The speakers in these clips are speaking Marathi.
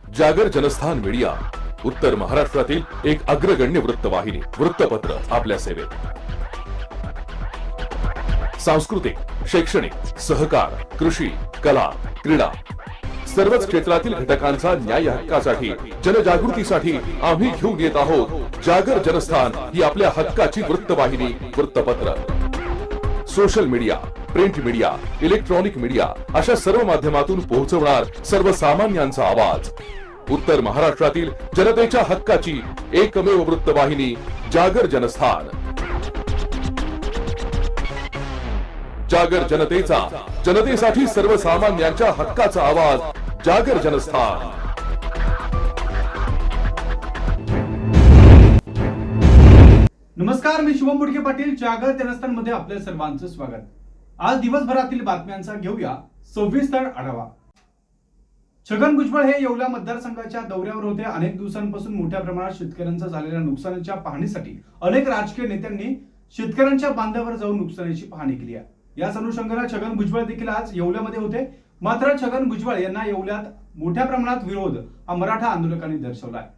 जागर जनस्थान मीडिया, उत्तर महाराष्ट्रातील एक अग्रगण्य वृत्तवाहिनी, वृत्तपत्र आपल्या सेवेत. सांस्कृतिक, शैक्षणिक, सहकार, कृषी, कला, क्रीडा सर्वच क्षेत्रातील घटकांचा न्याय हक्कासाठी, जनजागृतीसाठी आम्ही घेऊन येत आहोत जागर जनस्थान ही आपल्या हक्काची वृत्तवाहिनी, वृत्तपत्र. Social media, print media, electronic media अशा सर्व माध्यमातून पोहोचवणार सर्वसामान्यांचा आवाज. उत्तर महाराष्ट्रातील जनतेच्या हक्काची एकमेव वृत्तवाहिनी जागर जनस्थान. जागर जनतेचा, जनतेसाठी सर्वसामान्यांच्या हक्काचा आवाज, जागर जनस्थान. नमस्कार, मी शुभम बुडके पाटील. जागर जनस्थान मध्ये आपल्या सर्वांचं स्वागत. आज दिवसभरातील बातम्यांचा घेऊया सविस्तर आढावा. छगन भुजबळ हे येवला मतदारसंघाच्या दौऱ्यावर होते. अनेक दिवसांपासून मोठ्या प्रमाणात शेतकऱ्यांचं झालेल्या नुकसानीच्या पाहणीसाठी अनेक राजकीय नेत्यांनी शेतकऱ्यांच्या बांधावर जाऊन नुकसानीची पाहणी केली आहे. याच अनुषंगाने छगन भुजबळ देखील आज येवल्यामध्ये होते. मात्र छगन भुजबळ यांना येवल्यात मोठ्या प्रमाणात विरोध हा मराठा आंदोलकांनी दर्शवला आहे.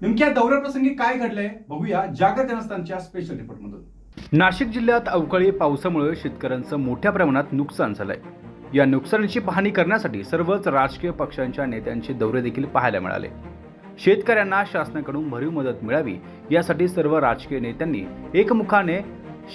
नेमक्या दौऱ्याप्रसंगी काय घडलंय बघूया जागर जनस्थानच्या स्पेशल रिपोर्टमधून. नाशिक जिल्ह्यात अवकाळी पावसामुळे शेतकऱ्यांचं मोठ्या प्रमाणात नुकसान झालंय. या नुकसानीची पाहणी करण्यासाठी सर्वच राजकीय पक्षांच्या नेत्यांचे दौरे देखील पाहायला मिळाले. शेतकऱ्यांना शासनाकडून भरीव मदत मिळावी यासाठी सर्व राजकीय नेत्यांनी एकमुखाने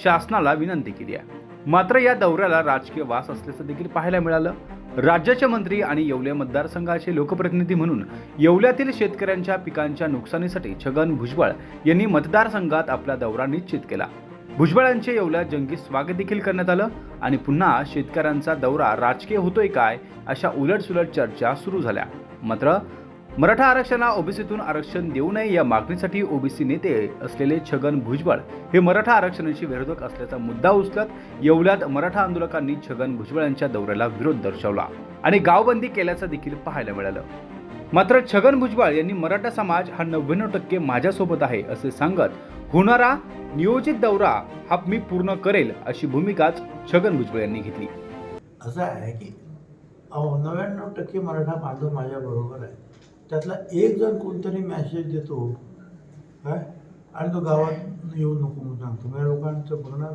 शासनाला विनंती केली आहे. मात्र या दौऱ्याला राजकीय वास असल्याचं देखील पाहायला मिळालं. राज्याचे मंत्री आणि येवले मतदारसंघाचे लोकप्रतिनिधी म्हणून येवल्यातील शेतकऱ्यांच्या पिकांच्या नुकसानीसाठी छगन भुजबळ यांनी मतदारसंघात आपला दौरा निश्चित केला. भुजबळ यांचे येवल्यात जंगी स्वागत देखील करण्यात आलं आणि पुन्हा शेतकऱ्यांचा दौरा राजकीय होतोय काय अशा उलटसुलट चर्चा सुरू झाल्या. मात्र मराठा आरक्षणाला ओबीसीतून आरक्षण देऊ नये या मागणीसाठी ओबीसी नेते असलेले छगन भुजबळ हे मराठा आरक्षणाशी विरोधक असल्याचा मुद्दा उचलत येवल्यात मराठा आंदोलकांनी छगन भुजबळ यांच्या दौऱ्याला विरोध दर्शवला आणि गावबंदी केल्याचं देखील पाहायला मिळालं. मात्र छगन भुजबळ यांनी मराठा समाज हा 99% माझ्यासोबत आहे असे सांगत होणारा नियोजित दौरा हा मी पूर्ण करेल अशी भूमिकाच छगन भुजबळ यांनी घेतली. असं आहे की 99% मराठा बांधव माझ्या बरोबर आहे. त्यातला एक जण कोणतरी मॅसेज देतो काय आणि तो गावात येऊ नको म्हणून सांगतो. माझ्या लोकांचं बघणार.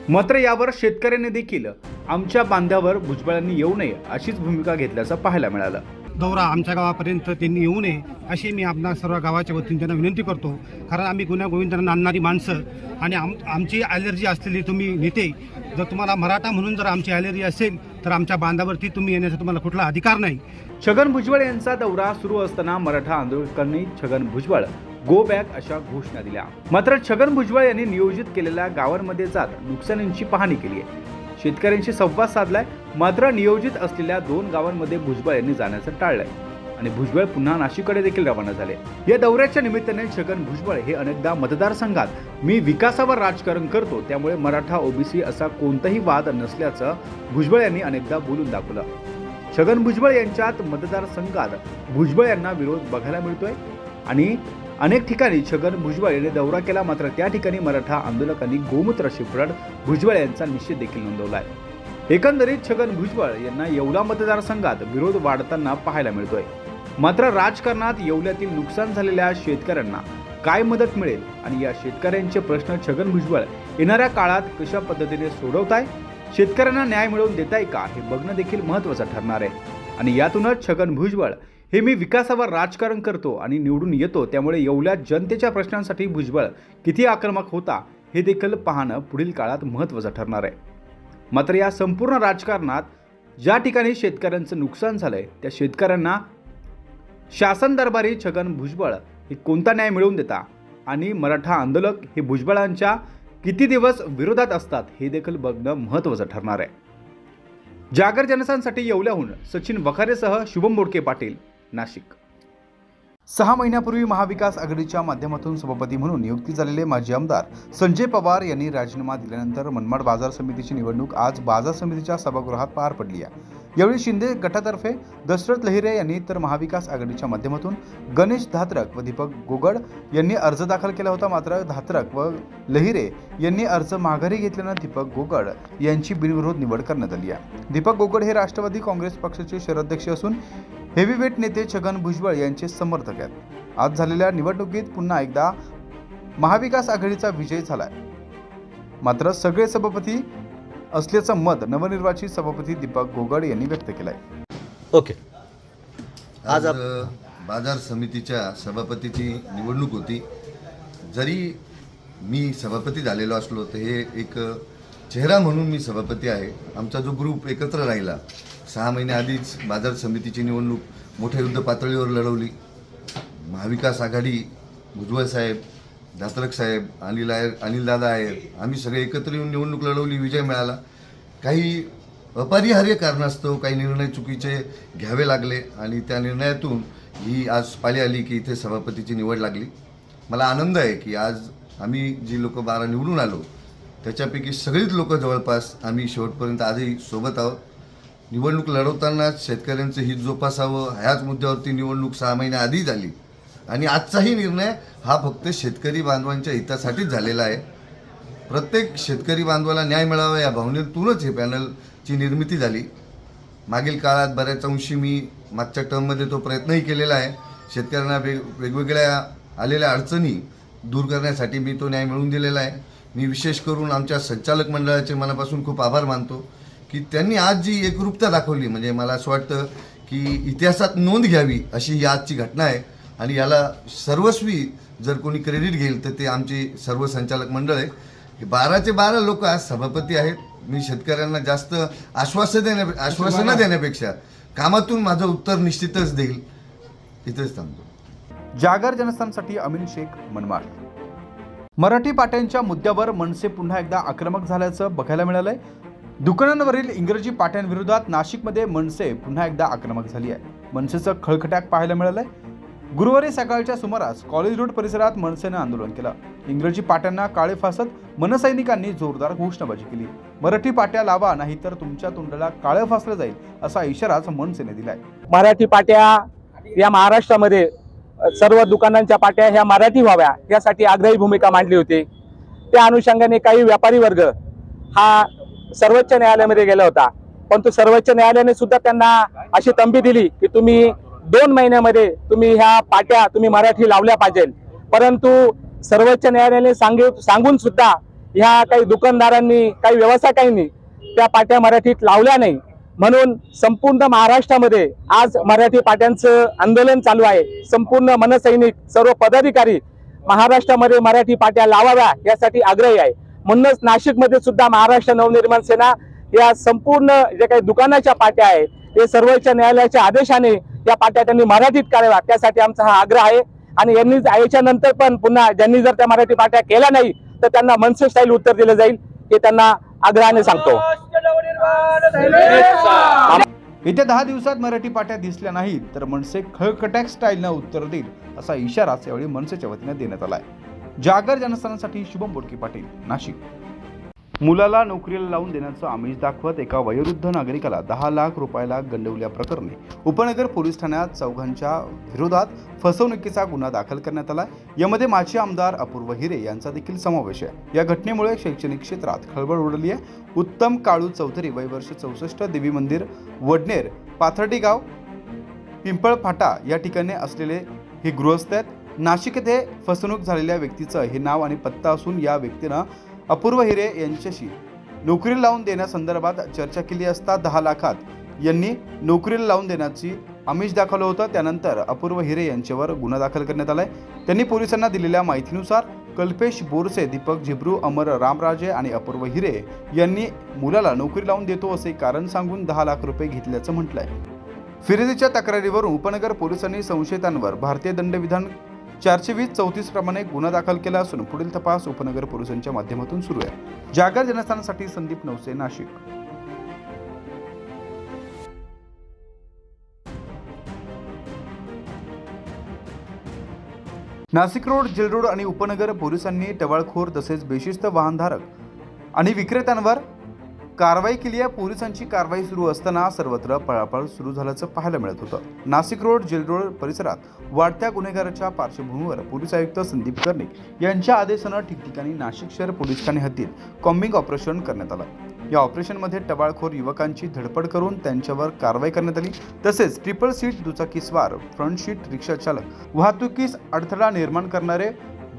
मात्र यावर शेतकऱ्यांनी देखील आमच्या बांधावर भुजबळांनी येऊ नये अशीच भूमिका घेतल्याचं पाहायला मिळालं. दौरा आमच्या गावापर्यंत त्यांनी येऊ नये अशी मी आपणा सर्व गावाच्या वतीने त्यांना विनंती करतो. कारण आम्ही गुन्हा गोविंदांना आणणारी माणसं आणि आमची ॲलर्जी असलेली तुम्ही नेते, जर तुम्हाला मराठा म्हणून जर आमची ॲलर्जी असेल तर आमच्या बांधावरती तुम्ही येण्याचा तुम्हाला कुठला अधिकार नाही. छगन भुजबळ यांचा दौरा सुरू असताना मराठा आंदोलकांनी छगन भुजबळ गो बॅक अशा घोषणा दिल्या. मात्र छगन भुजबळ यांनी नियोजित केलेल्या गावांमध्ये जात नुकसानींची पाहणी केली आहे, शेतकऱ्यांशी संवाद साधलाय. मात्र नियोजित असलेल्या 2 गावांमध्ये भुजबळ यांनी जाण्याचं टाळलंय आणि भुजबळ पुन्हा नाशिककडे देखील रवाना झाले. या दौऱ्याच्या निमित्ताने छगन भुजबळ हे अनेकदा मतदारसंघात मी विकासावर राजकारण करतो त्यामुळे मराठा ओबीसी असा कोणताही वाद नसल्याचं भुजबळ यांनी अनेकदा बोलून दाखवलं. छगन भुजबळ यांच्यात मतदारसंघात भुजबळ यांना विरोध बघायला मिळतोय आणि अनेक ठिकाणी छगन भुजबळ यांनी दौरा केला. मात्र त्या ठिकाणी मराठा आंदोलकांनी गोमूत्र शिंपडत भुजबळ यांचा निषेध देखील नोंदवलाय. एकंदरीत छगन भुजबळ यांना येवला मतदारसंघात विरोध वाढताना पाहायला मिळतोय. मात्र राजकारणात येवल्यातील नुकसान झालेल्या शेतकऱ्यांना काय मदत मिळेल आणि या शेतकऱ्यांचे प्रश्न छगन भुजबळ येणाऱ्या काळात कशा पद्धतीने सोडवताय, शेतकऱ्यांना न्याय मिळवून देताय का हे बघणं देखील महत्त्वाचं ठरणार आहे. आणि यातूनच छगन भुजबळ हे मी विकासावर राजकारण करतो आणि निवडून येतो त्यामुळे येवल्यात जनतेच्या प्रश्नांसाठी भुजबळ किती आक्रमक होता हे देखील पाहणं पुढील काळात महत्त्वाचं ठरणार आहे. मात्र या संपूर्ण राजकारणात ज्या ठिकाणी शेतकऱ्यांचं नुकसान झालंय त्या शेतकऱ्यांना शासन दरबारी छगन भुजबळ हे कोणता न्याय मिळवून देता आणि मराठा आंदोलक हे भुजबळांच्या किती दिवस विरोधात असतात हे देखील बघणं महत्त्वाचं ठरणार आहे. जागर जनस्थानसाठी येवल्याहून सचिन वखारेसह शुभम बुडके पाटील, नाशिक. 6 महिन्यापूर्वी महाविकास आघाडीच्या माध्यमातून सभापती म्हणून नियुक्ती झालेले माजी आमदार संजय पवार यांनी राजीनामा दिल्यानंतर मनमाड बाजार समितीची निवडणूक आज बाजार समितीच्या सभागृहात पार पडली आहे. यावेळी शिंदे गटातर्फे दशरथ लहिरे यांनी तर महाविकास आघाडीच्या माध्यमातून गणेश धात्रक व दीपक गोगड यांनी अर्ज दाखल केला होता. मात्र धात्रक व लहिरे यांनी अर्ज माघारी घेतल्यानं दीपक गोगड यांची बिनविरोध निवड करण्यात आली आहे. दीपक गोगड हे राष्ट्रवादी काँग्रेस पक्षाचे शहराध्यक्ष असून हेवीवेट नेते छगन भुजबळ यांचे समर्थक आहेत। आज झालेल्या निवडणुकीत पुन्हा एकदा महाविकास आघाडीचा विजय झालाय, मात्र सगळे सभापती असल्याचं मत नवनिर्वाचित सभापती दीपक गोगड यांनी व्यक्त केलंय। ओके, आज बाजार समितीच्या सभापतीची निवडणूक होती। जरी मी सभापती झालेलो असलो तर हे एक चेहरा म्हणून मी सभापती आहे। आमचा जो ग्रुप एकत्र राहिला, 6 महिन्याआधीच बाजार समितीची निवडणूक मोठ्या युद्ध पातळीवर लढवली। महाविकास आघाडी, भुजबळ साहेब, दातरक साहेब, अनिलदादा आहेत, आम्ही सगळे एकत्र येऊन निवडणूक लढवली, विजय मिळाला। काही अपरिहार्य कारणास्तव काही निर्णय चुकीचे घ्यावे लागले आणि त्या निर्णयातून ही आज पाळी आली की इथे सभापतीची निवड लागली। मला आनंद आहे की आज आम्ही जी लोक 12 निवडून आलो त्याच्यापैकी सगळीच लोक जवळपास आम्ही शेवटपर्यंत आजही सोबत आहोत। निवडणूक लढवताना शेतकऱ्यांचं हित जोपासावं ह्याच मुद्द्यावरती निवडणूक 6 महिन्याआधी झाली आणि आजचाही निर्णय हा फक्त शेतकरी बांधवांच्या हितासाठीच झालेला आहे। प्रत्येक शेतकरी बांधवाला न्याय मिळावा या भावनेतूनच हे पॅनलची निर्मिती झाली। मागील काळात बऱ्याच अंशी मी मागच्या टर्ममध्ये तो प्रयत्नही केलेला आहे। शेतकऱ्यांना वेगवेगळ्या आलेल्या अडचणी दूर करण्यासाठी मी तो न्याय मिळवून दिलेला आहे। मी विशेष करून आमच्या संचालक मंडळाचे मनापासून खूप आभार मानतो की त्यांनी आज जी एकरूपता दाखवली, म्हणजे मला असं वाटतं की इतिहासात नोंद घ्यावी अशी ही आजची घटना आहे आणि याला सर्वस्वी जर कोणी क्रेडिट घेईल तर ते आमचे सर्व संचालक मंडळ आहे। 12चे 12 लोक आज सभापती आहेत। मी शेतकऱ्यांना जास्त आश्वासनं देण्यापेक्षा कामातून माझं उत्तर निश्चितच देईल। इथेच थांबतो। जागर जनस्थानसाठी अमीन शेख, मनमाड। मराठी पाट्यांच्या मुद्द्यावर मनसे पुन्हा एकदा आक्रमक झाल्याचं बघायला मिळालंय। दुकानांवरील इंग्रजी पाट्यांविरोधात नाशिकमध्ये मनसे पुन्हा एकदा आक्रमक झाली आहे। मनसेचं खळखटाक पाहायला मिळालंय। गुरुवारी सकाळच्या सुमारास कॉलेज रोड परिसरात मनसेनं आंदोलन केलं। इंग्रजी पाट्यांना काळे फासत मनसैनिकांनी जोरदार घोषणाबाजी केली। मराठी पाट्या लावा, नाहीतर तुमच्या तोंडाला काळं फासलं जाईल असा इशाराच मनसेने दिलाय। मराठी पाट्या या महाराष्ट्रामध्ये सर्व दुकानांच्या पाट्या ह्या मराठी व्हाव्या यासाठी आग्रही भूमिका मांडली होती। त्या अनुषंगाने काही व्यापारी वर्ग हा सर्वोच्च न्यायालयामध्ये गेला होता, परंतु सर्वोच्च न्यायालयाने सुद्धा त्यांना अशी तंबी दिली की तुम्ही 2 महिन्यामध्ये तुम्ही ह्या पाट्या तुम्ही मराठी लावल्या पाहिजे। परंतु सर्वोच्च न्यायालयाने सांगून सुद्धा ह्या काही दुकानदारांनी, काही व्यावसायिकांनी त्या पाट्या मराठीत लावल्या नाही। म्हणून संपूर्ण महाराष्ट्रामध्ये आज मराठी पाट्यांचं आंदोलन चालू आहे। संपूर्ण मनसैनिक, सर्व पदाधिकारी महाराष्ट्रामध्ये मराठी पाट्या लावाव्या यासाठी आग्रही आहे। म्हणूनच नाशिकमध्ये सुद्धा महाराष्ट्र नवनिर्माण सेना या संपूर्ण जे काही दुकानाच्या पाट्या आहेत ते सर्वोच्च न्यायालयाच्या आदेशाने या पाट्या त्यांनी मराठीत काढाव्या त्यासाठी आमचा हा आग्रह आहे। आणि यांनी याच्या नंतर पण पुन्हा ज्यांनी जर त्या मराठी पाट्या केल्या नाही तर त्यांना मनसे स्टाईल उत्तर दिलं जाईल हे त्यांना आग्रहाने सांगतो। येत्या 10 दिवसात मराठी पाट्या दिसल्या नाहीत तर मनसे खळखटाक स्टाईलनं उत्तर देईल असा इशाराच यावेळी मनसेच्या वतीने देण्यात आलाय। जागर जनस्थानासाठी शुभम बोडके पाटील, नाशिक। मुलाला नोकरीला लावून देण्याचं आमिष दाखवत एका वयोवृद्ध नागरिकाला 10 लाख रुपयाला गंडवल्याप्रकरणी उपनगर पोलीस ठाण्यात चौघांच्या विरोधात फसवणुकीचा गुन्हा दाखल करण्यात आला। यामध्ये माजी आमदार अपूर्व हिरे यांचा देखील समावेश आहे। या घटनेमुळे शैक्षणिक क्षेत्रात खळबळ उडाली आहे। उत्तम काळू चौधरी, वय वर्ष 64, देवी मंदिर, वडनेर, पाथर्डी गाव, पिंपळ फाटा या ठिकाणी असलेले हे गृहस्थ आहेत। नाशिक येथे फसवणूक झालेल्या व्यक्तीचं हे नाव आणि पत्ता असून या व्यक्तीनं अपूर्व हिरे यांच्याशी नोकरीला लावून देण्यासंदर्भात चर्चा केली असता 10 लाखात यांनी नोकरीला लावून देण्याची आमिष दाखवलं होतं। त्यानंतर अपूर्व हिरे यांच्यावर गुन्हा दाखल करण्यात आलाय। त्यांनी पोलिसांना दिलेल्या माहितीनुसार कल्पेश बोरसे, दीपक झिब्रू, अमर रामराजे आणि अपूर्व हिरे यांनी मुलाला नोकरी लावून देतो असे कारण सांगून 10 लाख रुपये घेतल्याचं म्हटलंय। फिर्यादीच्या तक्रारीवरून उपनगर पोलिसांनी संशयितांवर भारतीय दंडविधान 420-34 प्रमाणे गुन्हा दाखल केला असून पुढील तपास उपनगर पोलिसांच्या माध्यमातून सुरू आहे। जागर जनस्थानासाठी Sandeep Navse, Nashik. Nashik road, jail road आणि उपनगर पोलिसांनी टवाळखोर तसेच बेशिस्त वाहनधारक आणि विक्रेत्यांवर कारवाई केली आहे। पोलिसांची कारवाई सुरू असताना सर्वत्र पळापळ सुरू झाल्याचं पाहायला मिळत होतं। नाशिक रोड, जेल रोड परिसरात वाढत्या गुन्हेगाराच्या पार्श्वभूमीवर पोलीस आयुक्त संदीप कर्णिक यांच्या आदेशानं ठिकठिकाणी नाशिक शहर पोलीस ठाणे हद्दीत कॉम्बिंग ऑपरेशन करण्यात आलं। या ऑपरेशनमध्ये टवाळखोर युवकांची धडपड करून त्यांच्यावर कारवाई करण्यात आली. तसेच ट्रिपल सीट दुचाकीस्वार, फ्रंट सीट रिक्षा चालक, वाहतुकीस अडथळा निर्माण करणारे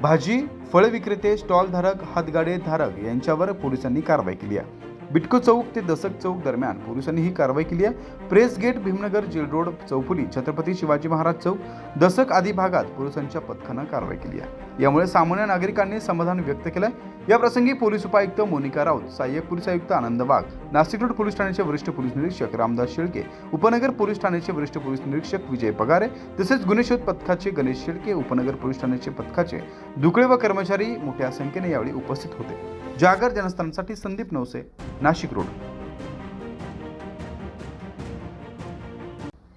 भाजी फळ विक्रेते, स्टॉल धारक, हातगाडे धारक यांच्यावर पोलिसांनी कारवाई केली आहे. बिटको चौक ते दसक चौक दरम्यान पोलिसांनी ही कारवाई केली आहे. Press gate, Bhimnagar, jail road, चौफुली, छत्रपती शिवाजी महाराज चौक, दसक आदी भागात पोलिसांच्या पथकानं कारवाई केली आहे. यामुळे सामान्य नागरिकांनी समाधान व्यक्त केलंय. या प्रसंगी पोलीस उपायुक्त मोनिका राऊत, सहाय्यक पोलीस आयुक्त आनंद वाघ, नाशिक रोड पोलीस ठाण्याचे वरिष्ठ पोलीस निरीक्षक रामदास शेळके, उपनगर पोलीस ठाण्याचे वरिष्ठ पोलीस निरीक्षक विजय पगारे, तसेच गुन्हे शोध पथकाचे गणेश शेळके, उपनगर पोलीस ठाण्याचे पथकाचे दुकळे व कर्मचारी मोठ्या संख्येने यावेळी उपस्थित होते. जागर जनस्थानसाठी संदीप नवसे, नाशिक रोड.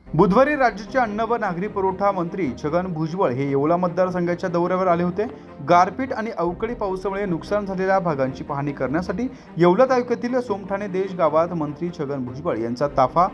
बुधवारी राज्याचे अन्न व नागरी पुरवठा मंत्री छगन भुजबळ हे येवला मतदारसंघाच्या दौऱ्यावर आले होते. गारपीट आणि अवकाळी पावसामुळे नुकसान झालेल्या भागांची पाहणी करण्यासाठी येवला तालुक्यातील सोमठाणे देश गावात मंत्री छगन भुजबळ यांचा ताफा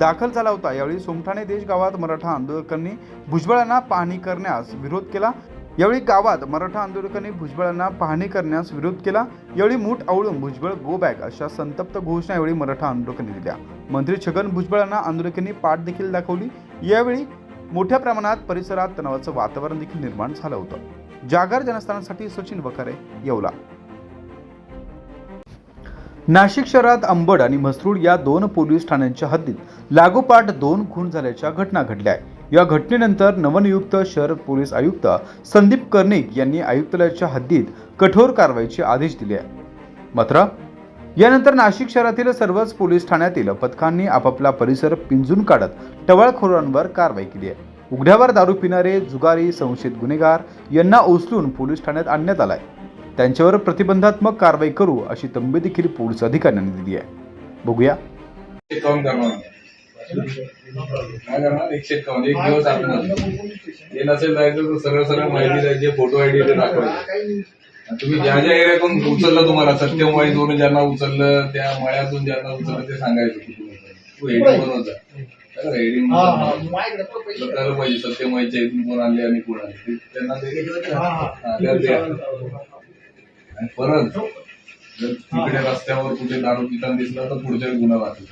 दाखल झाला होता. यावेळी सोमठाणे देश गावात मराठा आंदोलकांनी भुजबळांना पाहणी करण्यास विरोध केला. यावेळी गावात मराठा आंदोलकांनी भुजबळांना पाहणी करण्यास विरोध केला. यावेळी मूठ आवळून भुजबळ गो बॅक अशा संतप्त घोषणा यावेळी मराठा आंदोलकांनी दिल्या. मंत्री छगन भुजबळांना आंदोलकांनी पाठ देखील दाखवली. यावेळी मोठ्या प्रमाणात परिसरात तणावाचं वातावरण देखील निर्माण झालं होतं. जागर जनस्थानासाठी सचिन वखारे, येवला. नाशिक शहरात अंबड आणि म्हसरूड या दोन पोलीस ठाण्यांच्या हद्दीत लागोपाठ 2 खून झाल्याच्या घटना घडल्या आहेत. या घटनेनंतर नवनियुक्त शहर पोलीस आयुक्त संदीप कर्णिक यांनी आयुक्तालयाच्या हद्दीत कठोर कारवाईचे आदेश दिले आहेत. मात्र यानंतर नाशिक शहरातील सर्वच पोलीस ठाण्यातील पथकांनी आपापला परिसर पिंजून काढत टवाळखोरांवर कारवाई केली आहे. उघड्यावर दारू पिणारे, जुगारी, संशयित गुन्हेगार यांना उचलून पोलीस ठाण्यात आणण्यात आलाय. त्यांच्यावर प्रतिबंधात्मक कारवाई करू अशी तंबी देखील पोलीस अधिकाऱ्यांनी दिली आहे. बघूया. काय करणार 151 एक दिवस आतमध्ये हे नसेल जायचं तर सरळ सरळ माहिती द्यायची, फोटो आयडी दाखवायची. तुम्ही ज्या ज्या एरियातून उचललं, तुम्हाला सत्यमवाडीवरून ज्यांना उचललं, त्या मळ्यातून ज्यांना उचललं ते सांगायचं. तू हेडिंग बनवत जा, हेडिंग कळलं पाहिजे सत्यमवाडीच्या इथून कोण आले आणि कोण आले त्यांना. आणि परत जर तिकडे रस्त्यावर कुठे दारू पिताना दिसला तर पुढच्या गुन्हा वाचला.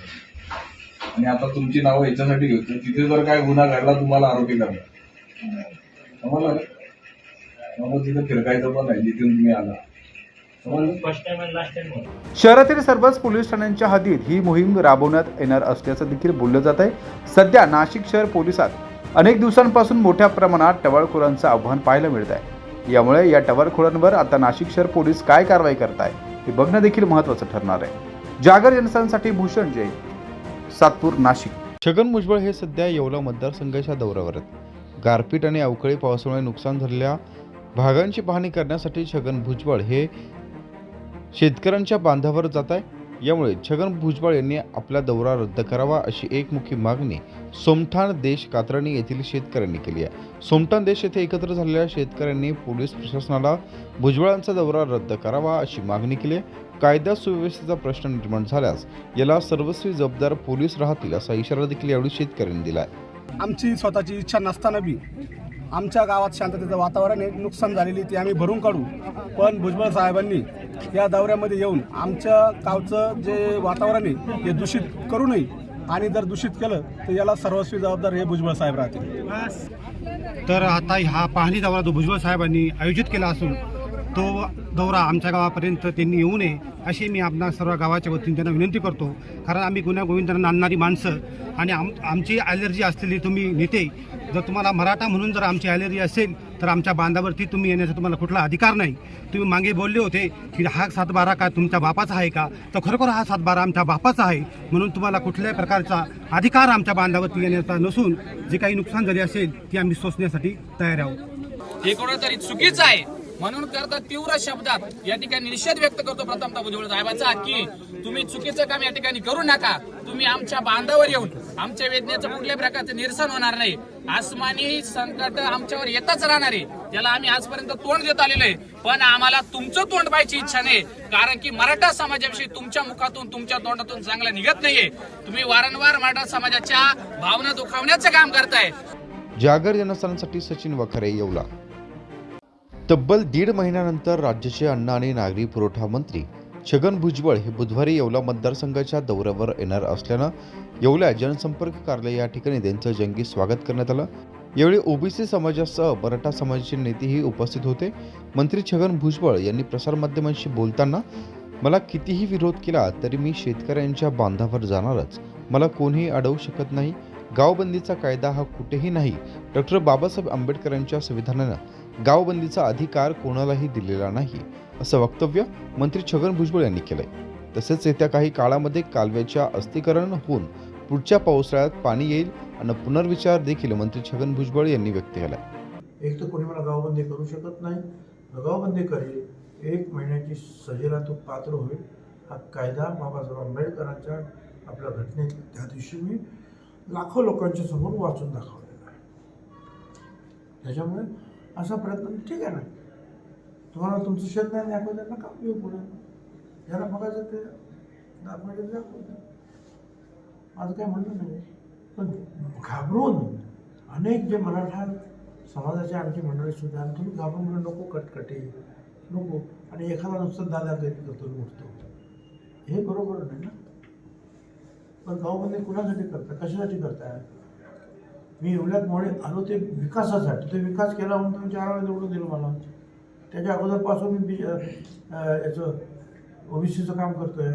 आणि आता तुमची नावं याच्यासाठी घेतो, तिथे जर काय गुन्हा घडला तुम्हाला आरोपी करणार. समजलं मग तिथे फिरकायचं पण नाही जिथून तुम्ही आला. शहरातील सर्वच पोलीस ठाण्यांच्या हद्दीत ही मोहीम राबवण्यात येणार असल्याचं देखील बोललं जात आहे. सध्या नाशिक शहर पोलिसात अनेक दिवसांपासून मोठ्या प्रमाणात टवाळखोरांचं आव्हान पाहायला मिळत आहे. यामुळे या टवाळखोरांवर आता नाशिक शहर पोलीस काय कारवाई करताय हे बघणं देखील महत्त्वाचं ठरणार आहे. जागर जनस्थानसाठी भूषण जैन, सातपूर, नाशिक. छगन भुजबळ हे सध्या येवला मतदारसंघाच्या दौऱ्यावर आहेत. गारपीट आणि अवकाळी पावसामुळे नुकसान झालेल्या भागांची पाहणी करण्यासाठी छगन भुजबळ हे शेतकऱ्यांच्या बांधावर जात आहे. यामुळे छगन भुजबळ यांनी आपला दौरा रद्द करावा अशी एकमुखी मागणी सोमठाण देश कात्रणी येथील शेतकऱ्यांनी केली आहे. सोमठाण देश येथे एकत्र झालेल्या शेतकऱ्यांनी पोलीस प्रशासनाला भुजबळांचा दौरा रद्द करावा अशी मागणी केली आहे. कायदा सुव्यवस्थेचा प्रश्न निर्माण झाल्यास याला सर्वस्वी जबाबदार पोलीस राहतील असा इशारा देखील यावेळी शेतकऱ्यांनी दिला आहे. आमची स्वतःची इच्छा नसताना बी आमच्या गावात शांततेचं वातावरण आहे, नुकसान झालेली ती आम्ही भरून काढू. पण भुजबळ साहेबांनी या दौऱ्यामध्ये येऊन आमच्या गावचं जे वातावरण आहे हे दूषित करू नये. आणि जर दूषित केलं तर याला सर्वस्वी जबाबदार हे भुजबळ साहेब राहतील. तर आता हा पाहणी दौरा जो भुजबळ साहेबांनी आयोजित केला असून तो दौरा आमच्या गावापर्यंत त्यांनी येऊ नये अशी मी आपल्या सर्व गावाच्या वतीने त्यांना विनंती करतो. कारण आम्ही गुन्हा गोविंदांना आणणारी माणसं आणि आमची ॲलर्जी असलेली तुम्ही नेते, जर तुम्हाला मराठा म्हणून जर आमची ॲलर्जी असेल तर आमच्या बांधावरती तुम्ही येण्याचा तुम्हाला कुठला अधिकार नाही. तुम्ही मागे बोलले होते की हा 7-12 काय तुमच्या बापाचा आहे का, तर खरोखर हा 7-12 आमच्या बापाचा आहे. म्हणून तुम्हाला कुठल्याही प्रकारचा अधिकार आमच्या बांधावरती येण्याचा नसून जे काही नुकसान झाले असेल ती आम्ही सोसण्यासाठी तयार आहोत. हे कुठेतरी चुकीचं आहे. म्हणून करता तीव्र शब्दात या ठिकाणी निषेध व्यक्त करतो प्रथमतः भुजबळ साहेबांचा की तुम्ही चुकीचं काम या ठिकाणी करू नका. तुम्ही आमच्या बांधावर येऊन आमच्या वेदनेचं कुठल्याही प्रकारचं निरसन होणार नाही. आसमानी संकट आमच्यावर येतच राहणार आहे. त्याला आम्ही आजपर्यंत तोंड देत आलेलो आहे. पण आम्हाला तुमचं तोंड पाहायची इच्छा नाही. कारण की मराठा समाजाविषयी तुमच्या मुखातून तुमच्या तोंडातून चांगलं निघत नाहीये. तुम्ही वारंवार मराठा समाजाच्या भावना दुखावण्याचं काम करताय. जागर जनस्थानासाठी सचिन वखारे, येवला. तब्बल 1.5 महिन्यानंतर राज्याचे अन्न आणि नागरी पुरवठा मंत्री छगन भुजबळ हे बुधवारी येवला मतदारसंघाच्या दौऱ्यावर येणार असल्यानं येवला जनसंपर्क कार्यालय या ठिकाणी त्यांचं जंगी स्वागत करण्यात आलं। यावेळी ओबीसी समाजासह मराठा समाजाचे नेतेही उपस्थित होते। मंत्री छगन भुजबळ यांनी प्रसारमाध्यमांशी बोलताना मला कितीही विरोध केला तरी मी शेतकऱ्यांच्या बांधावर जाणारच, मला कोणीही अडवू शकत नाही। गावबंदीचा कायदा हा कुठेही नाही। डॉक्टर बाबासाहेब आंबेडकरांच्या संविधानानं गावबंदीचा अधिकार कोणालाही दिलेला नाही, असं वक्तव्य मंत्री छगन भुजबळ यांनी केलंय। तसेच येत्या काही काळामध्ये कालव्याच्या अस्थिकरण होऊन पुढच्या पावसाळ्यात पाणी येईल आणि पुनर्विचार देखील मंत्री छगन भुजबळ यांनी व्यक्त केला। एक तर कोणी मला गावबंदी करू शकत नाही, गावबंदी करेल, 1 महिन्याची सजेला तो पात्र होईल। हा कायदा बाबासाहेब आंबेडकरांच्या आपल्या घटनेत त्या दिवशी मी लाखो लोकांच्या समोर वाचून दाखवलेला आहे। त्याच्यामुळे असा प्रयत्न ठीक आहे ना, तुम्हाला तुमचं शेत नाही दाखवायचं नका येऊ पुढे, ज्याला बघायचं ते दाखवायचं दाखवू द्या, माझं काय म्हणणं नाही। पण घाबरून अनेक जे मराठा समाजाचे आमची मंडळी सुद्धा तुम्ही घाबरून म्हणून नको कटकटे नको, आणि एखादा नुसतं दादागिरी करतो उठतो, हे बरोबर नाही ना। पण गावबंदी कुणासाठी करता, कशासाठी करताय? मी एवढ्यामुळे आलो ते विकासासाठी, तो विकास केला म्हणून तुम्ही 4 वेळा निवडून दिलं मला। त्याच्या अगोदरपासून मी याचं ओबीसीचं काम करतोय,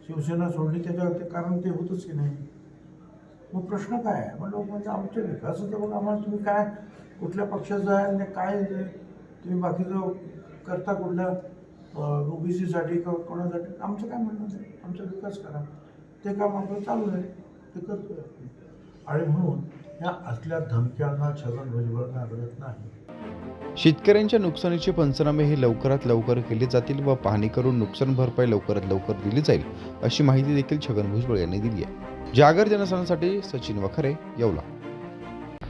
शिवसेना सोडली त्याच्यावर कारण ते होतच की नाही। मग प्रश्न काय आहे? मग लोक म्हणजे आमच्या विकासाचं बघ, आम्हाला तुम्ही काय कुठल्या पक्षाचं आहे आणि काय तुम्ही बाकीचं करता कुठल्या ओबीसीसाठी किंवा कोणासाठी, आमचं काय म्हणणं नाही, आमचा विकास करा, ते काम आपलं चालू आहे, ते करतोय आपण। आणि म्हणून या असल्या धमक्यांना छगन भुजबळ घाबरत नाही। शेतकऱ्यांच्या नुकसानीचे पंचनामे हे लवकरात लवकर केले जातील व पाहणी करून नुकसान भरपाई लवकरात लवकर दिली जाईल, अशी माहिती देखील छगन भुजबळ यांनी दिली आहे। जागर जनस्थानासाठी सचिन वखरे, येवला।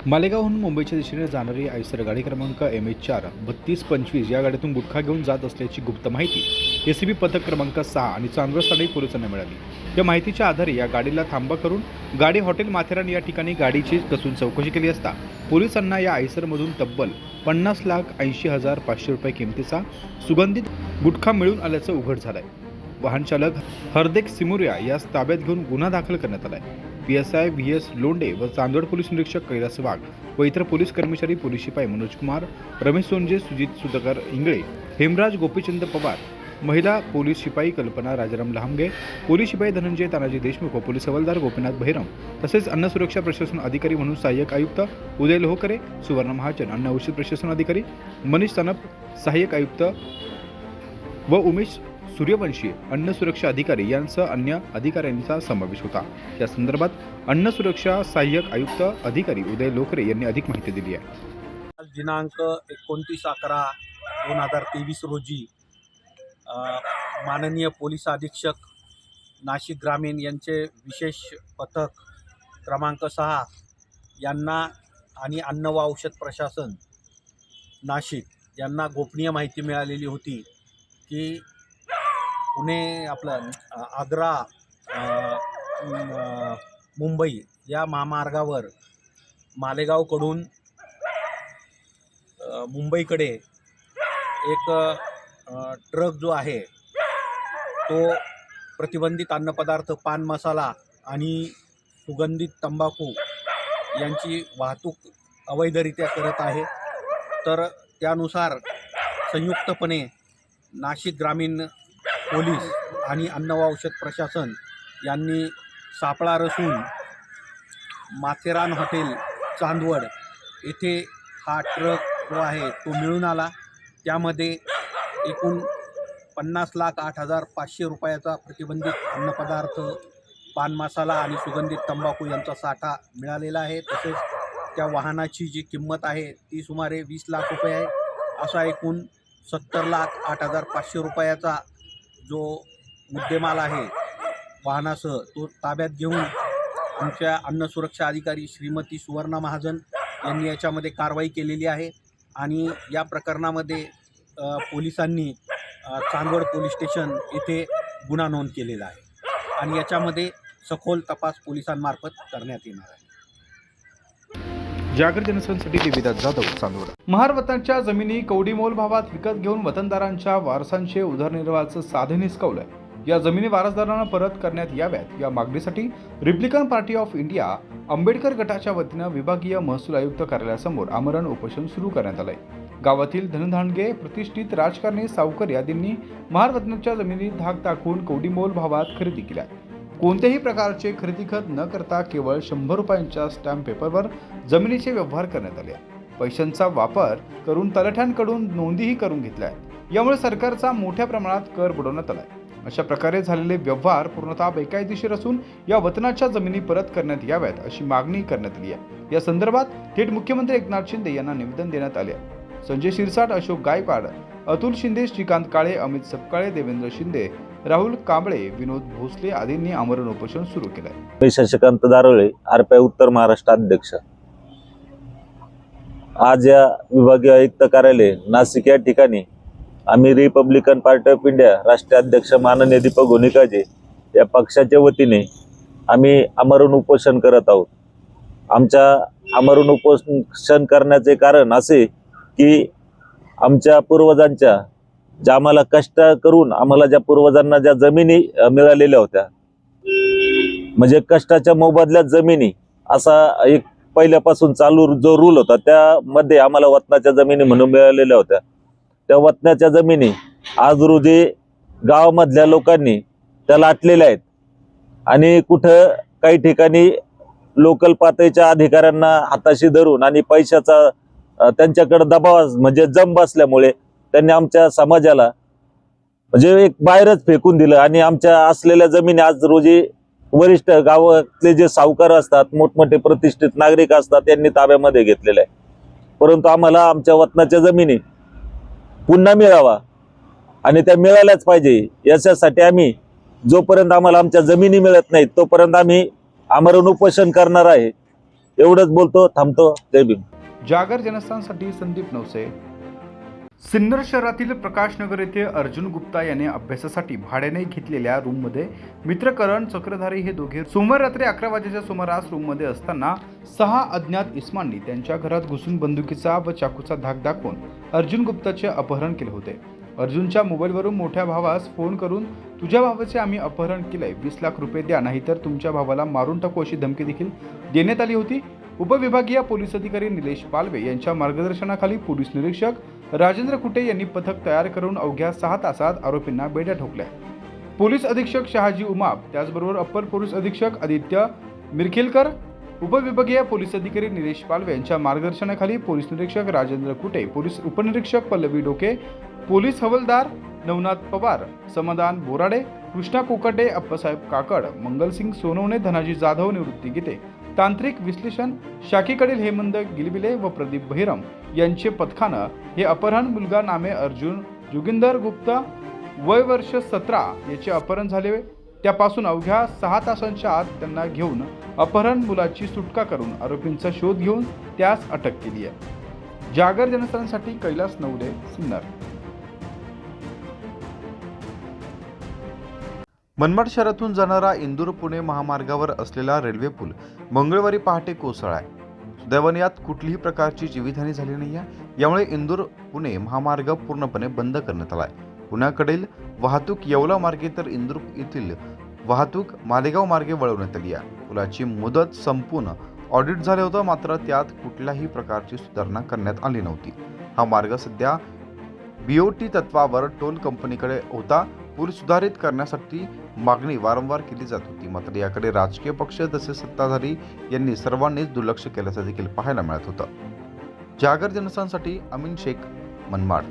मालेगावहून मुंबईच्या दिशेने जाणारी आयसर गाडी क्रमांक MH4 3225 या गाडीतून गुटखा घेऊन जात असल्याची गुप्त माहिती एसीबी पथक क्रमांक 6 आणि चांदवड स्थानिक पोलिसांना मिळाली। या माहितीच्या आधारे या गाडीला थांबा करून गाडी हॉटेल माथेरान या ठिकाणी गाडीची कसून चौकशी केली असता पोलिसांना या आयसरमधून तब्बल 50,80,500 रुपये किमतीचा सुगंधित गुटखा मिळून आल्याचं उघड झालंय। वाहन चालक हरदेक सिमुरिया यास ताब्यात घेऊन गुन्हा दाखल करण्यात आलाय। PSI VS लोंडे व चांदवड पोलीस निरीक्षक कैलास वाघ व इतर पोलीस कर्मचारी, पोलीस शिपाई मनोज कुमार, रमेश सोनजे, सुजित सुधाकर इंगळे, हेमराज गोपीचंद पवार, महिला पोलीस शिपाई कल्पना राजाराम लहामगे, पोलीस शिपाई धनंजय तानाजी देशमुख व पोलीस हवालदार गोपीनाथ बहिरम, तसेच अन्न सुरक्षा प्रशासन अधिकारी म्हणून सहाय्यक आयुक्त उदय लोहकरे, सुवर्ण महाजन, अन्न औषध प्रशासन अधिकारी मनीष सानप, सहाय्यक आयुक्त व उमेश सूर्यवंशी, अन्न सुरक्षा अधिकारी यांसह अन्य अधिकाऱ्यांचा समावेश होता। या संदर्भात अन्न सुरक्षा सहाय्यक आयुक्त अधिकारी उदय लोकरे यांनी अधिक माहिती दिली आहे। दिनांक 29/11/2023 रोजी माननीय पोलीस अधीक्षक नाशिक ग्रामीण यांचे विशेष पथक क्रमांक 6 यांना आणि अन्न व औषध प्रशासन नाशिक यांना गोपनीय माहिती मिळालेली होती की पुणे आपलं आग्रा मुंबई या महामार्गावर मालेगावकडून मुंबईकडे एक ट्रक जो आहे तो प्रतिबंधित अन्नपदार्थ, पान मसाला आणि सुगंधित तंबाखू यांची वाहतूक अवैधरित्या करत आहे। तर त्यानुसार संयुक्तपणे नाशिक ग्रामीण पोलीस आणि अन्न व औषध प्रशासन यांनी सापळा रचून माथेरान हॉटेल चांदवड येथे हा ट्रक जो आहे तो मिळून आला। त्यामध्ये एकूण 50,08,500 रुपयाचा प्रतिबंधित अन्नपदार्थ, पान मसाला आणि सुगंधित तंबाखू यांचा साठा मिळालेला आहे। तसेच त्या वाहनाची जी किंमत आहे ती सुमारे 20 लाख रुपये आहे। असा एकूण 70,08,500 रुपयाचा जो मुद्देमाल आहे वाहनासह तो ताब्यात घेऊन आमच्या अन्न सुरक्षा अधिकारी श्रीमती सुवर्णा महाजन यांनी याच्यामध्ये कारवाई केलेली आहे। आणि या प्रकरणामध्ये पोलिसांनी चांदवड पोलीस स्टेशन येथे गुन्हा नोंद केलेला आहे आणि याच्यामध्ये सखोल तपास पोलिसांमार्फत करण्यात येणार आहे। जागर जनस्थानसाठी देविदास जाधव, चांदोड. महार वतनच्या जमिनी कवडीमोल भावात विकत घेऊन वतनदारांच्या वारसांचे उदरनिर्वाहाचं साधन हिसकावलंय. या जमिनी वारसदारांना परत करण्यात याव्यात या मागणीसाठी Republican party of India Ambedkar गटाच्या वतीनं विभागीय महसूल आयुक्त कार्यालयासमोर आमरण उपोषण सुरू करण्यात आलंय. गावातील धनधानगे, प्रतिष्ठित राजकारणी, सावकर आदींनी महार वतनच्या जमिनी धाक टाकून कवडीमोल भावात खरेदी केल्या. कोणत्याही प्रकारचे खरेदी खत न करता केवळ 100 रुपयांच्या स्टॅम्प पेपरवर जमिनीचे व्यवहार करण्यात आले. पैशांचा वापर करून तलाठ्यांकडून नोंदीही करून घेतल्या. यामुळे सरकारचा मोठ्या प्रमाणात कर बुडवण्यात आलाय. अशा प्रकारे झालेले व्यवहार पूर्णतः बेकायदेशीर असून या वतनाच्या जमिनी परत करण्यात याव्यात अशी मागणी करण्यात आली आहे. या संदर्भात थेट मुख्यमंत्री एकनाथ शिंदे यांना निवेदन देण्यात आले. संजय शिरसाट, अशोक गायकवाड, अतुल शिंदे, श्रीकांत काळे, अमित सपकाळे, देवेंद्र शिंदे, राहुल कांबळे, विनोद भोसले आदींनी आमरण उपोषण सुरू केलं आहे. मी शशिकांत दारोळे, आरपीआय उत्तर महाराष्ट्र अध्यक्ष. आज या विभागीय आयुक्त कार्यालय नाशिक या ठिकाणी आम्ही रिपब्लिकन पार्टी ऑफ इंडिया राष्ट्रीय अध्यक्ष माननीय दीपक गोनीकाजे या पक्षाच्या वतीने आम्ही आमरण उपोषण करत आहोत. आमच्या आमरण उपोषण करण्याचे कारण असे की आमच्या पूर्वजांच्या ज्या आम्हाला कष्ट करून आम्हाला ज्या पूर्वजांना ज्या जमिनी मिळालेल्या होत्या, म्हणजे कष्टाच्या मोबदल्यात जमिनी असा एक पहिल्यापासून चालू जो रूल होता, त्यामध्ये आम्हाला वतनाच्या जमिनी म्हणून मिळालेल्या होत्या. त्या वतनाच्या जमिनी आज रोजी गावामधल्या लोकांनी त्या लाटलेल्या आहेत आणि कुठं काही ठिकाणी लोकल पातळीच्या अधिकाऱ्यांना हाताशी धरून आणि पैशाचा त्यांच्याकडे दबाव म्हणजे जम बसल्यामुळे त्यांनी आमच्या समाजाला म्हणजे एक बाहेरच फेकून दिलं आणि आमच्या असलेल्या जमिनी आज रोजी वरिष्ठ गावातले जे सावकार असतात, मोठमोठे प्रतिष्ठित नागरिक असतात, त्यांनी ताब्यामध्ये घेतलेलं आहे. परंतु आम्हाला आमच्या वतनाच्या जमिनी पुन्हा मिळावा आणि त्या मिळाल्याच पाहिजे याच्यासाठी आम्ही जोपर्यंत आम्हाला आमच्या जमिनी मिळत नाहीत तोपर्यंत आम्ही आमरण उपोषण करणार आहे. एवढंच बोलतो, थांबतो. जय भीम. जागर जनस्थानसाठी संदीप नवसे. सिन्नर शहरातील प्रकाशनगर येथे अर्जुन गुप्ता याने अभ्यासासाठी भाड्याने घेतलेल्या रूममध्ये मित्रकरण चक्रधारी हे दोघे सोमवार रात्री 11 वाजेच्या सुमारास रूममध्ये असताना 6 अज्ञात इस्मांनी त्यांच्या घरात घुसून बंदुकीचा व चाकूचा धाक दाखवून अर्जुन गुप्ताचे अपहरण केले होते. अर्जुनच्या मोबाईलवरून मोठ्या भावास फोन करून तुझ्या भावाचे आम्ही अपहरण केलंय, 20 लाख रुपये द्या, नाहीतर तुमच्या भावाला मारून टाकू अशी धमकी देखील देण्यात आली होती. उपविभागीय पोलीस अधिकारी निलेश पालवे यांच्या मार्गदर्शनाखाली पोलीस निरीक्षक राजेंद्र कुटे यांनी पथक तयार करून अवघ्या 6 तासात आरोपींना बेड्या ठोकल्या. पोलीस अधीक्षक शहाजी उमाप, त्याचबरोबर अप्पर पोलीस अधीक्षक आदित्य मिरखेलकर, उपविभागीय पोलीस अधिकारी निलेश पालवे यांच्या मार्गदर्शनाखाली पोलीस निरीक्षक राजेंद्र कुटे, पोलीस उपनिरीक्षक पल्लवी डोके, पोलीस हवालदार नवनाथ पवार, समाधान बोराडे, कृष्णा कोकाटे, अप्पासाहेब काकड, मंगलसिंग सोनवणे, धनाजी जाधव, निवृत्ती गीते, तांत्रिक विश्लेषण शाखेकडील हेमंत गिलबिले व प्रदीप बहिरम यांचे पथकानं हे अपहरण मुलगा नामे अर्जुन जोगिंदर गुप्ता, वय वर्ष 17 याचे अपहरण झाले. त्यापासून अवघ्या 6 तासांच्या आत त्यांना घेऊन अपहरण मुलाची सुटका करून आरोपींचा शोध घेऊन त्यास अटक केली आहे. जागर जनस्थानसाठी कैलास नवले, सिन्नर. मनमाड शहरातून जाणारा इंदूर पुणे महामार्गावर असलेला रेल्वे पूल मंगळवारी पहाटे कोसळलाय. सुदैवाने यात कुठलीही प्रकारची जीवितहानी झाली नाही आहे. यामुळे इंदूर पुणे महामार्ग पूर्णपणे बंद करण्यात आलाय. पुण्याकडील वाहतूक येवला मार्गे तर इंदूर येथील वाहतूक मालेगाव मार्गे वळवण्यात आली आहे. पुलाची मुदत संपून ऑडिट झाले होतं, मात्र त्यात कुठल्याही प्रकारची सुधारणा करण्यात आली नव्हती. हा मार्ग सध्या BOT तत्वावर टोल कंपनीकडे होता. पूल सुधारित करण्यासाठी मागणी वारंवार केली जात होती, मात्र याकडे राजकीय पक्ष तसेच सत्ताधारी यांनी सर्वांनीच दुर्लक्ष केल्याचं देखील पाहायला मिळत होतं. जागर जनस्थानसाठी अमीन शेख, मनमाड.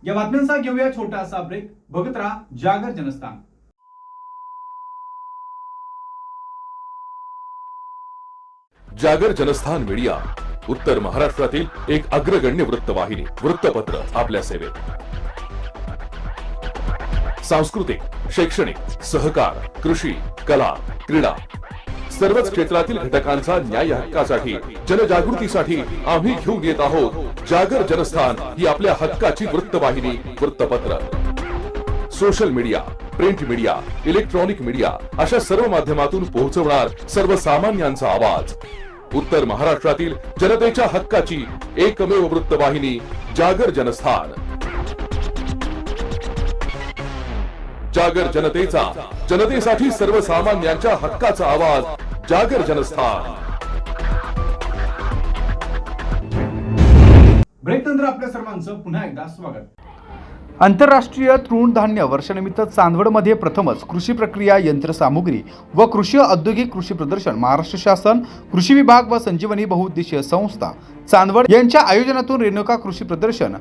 या बातम्यांचा घेऊया छोटासा ब्रेक. बघत राहा जागर जनस्थान. जागर जनस्थान मीडिया उत्तर महाराष्ट्रातील एक अग्रगण्य वृत्तवाहिनी, वृत्तपत्र आपल्या सेवेत. सांस्कृतिक, शैक्षणिक, सहकार, कृषी, कला, क्रीडा सर्वच क्षेत्रातील घटकांचा न्याय हक्कासाठी, जनजागृतीसाठी आम्ही घेऊन येत आहोत जागर जनस्थान ही आपल्या हक्काची वृत्तवाहिनी, वृत्तपत्र. Social media, print media, electronic media अशा सर्व माध्यमातून पोहोचवणार सर्वसामान्यांचा आवाज. उत्तर महाराष्ट्रातील जनतेच्या हक्काची एकमेव वृत्तवाहिनी जागर जनस्थान. जागर जनतेचा, जनतेसाठी सर्वसामान्यांच्या हक्काचा आवाज. जागर जनस्थान. ब्रेक नंतर आपल्या सर्वांचं पुन्हा एकदा स्वागत. आंतरराष्ट्रीय तृणधान्य वर्षानिमित्त चांदवडमध्ये प्रथमच कृषी प्रक्रिया यंत्रसामुग्री व कृषी औद्योगिक कृषी प्रदर्शन महाराष्ट्र शासन, कृषी विभाग व संजीवनी बहुउद्देशीय संस्था चांदवड यांच्या आयोजनातून रेणुका कृषी प्रदर्शन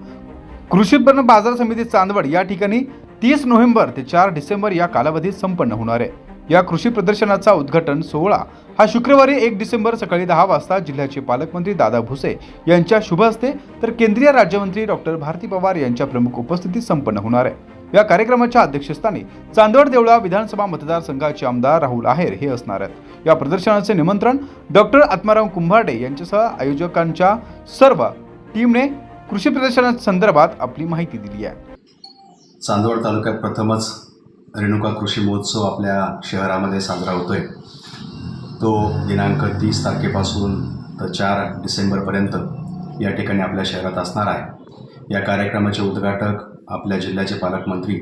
कृषी उत्पन्न बाजार समिती चांदवड या ठिकाणी 30 नोव्हेंबर ते 4 डिसेंबर या कालावधीत संपन्न होणार आहे. या कृषी प्रदर्शनाचा उद्घाटन सोहळा हा शुक्रवारी 1 डिसेंबर सकाळी 10 वाजता जिल्ह्याचे पालकमंत्री दादा भुसे यांच्या शुभ हस्ते तर केंद्रीय राज्यमंत्री डॉक्टर भारती पवार यांच्या प्रमुख उपस्थितीत संपन्न होणार आहे. या कार्यक्रमाच्या अध्यक्षस्थानी चांदवड देवळा विधानसभा मतदारसंघाचे आमदार राहुल आहेर हे असणार आहेत. या प्रदर्शनाचे निमंत्रण डॉक्टर आत्माराम कुंभारडे यांच्यासह आयोजकांच्या सर्व टीमने कृषी प्रदर्शनासंदर्भात आपली माहिती दिली आहे. चांदवड तालुक्यात प्रथमच रेणुका कृषी महोत्सव आपल्या शहरामध्ये साजरा होतोय. तो दिनांक 30 तारखेपासून तर 4 डिसेंबरपर्यंत या ठिकाणी आपल्या शहरात असणार आहे. या कार्यक्रमाचे उद्घाटक आपल्या जिल्ह्याचे पालकमंत्री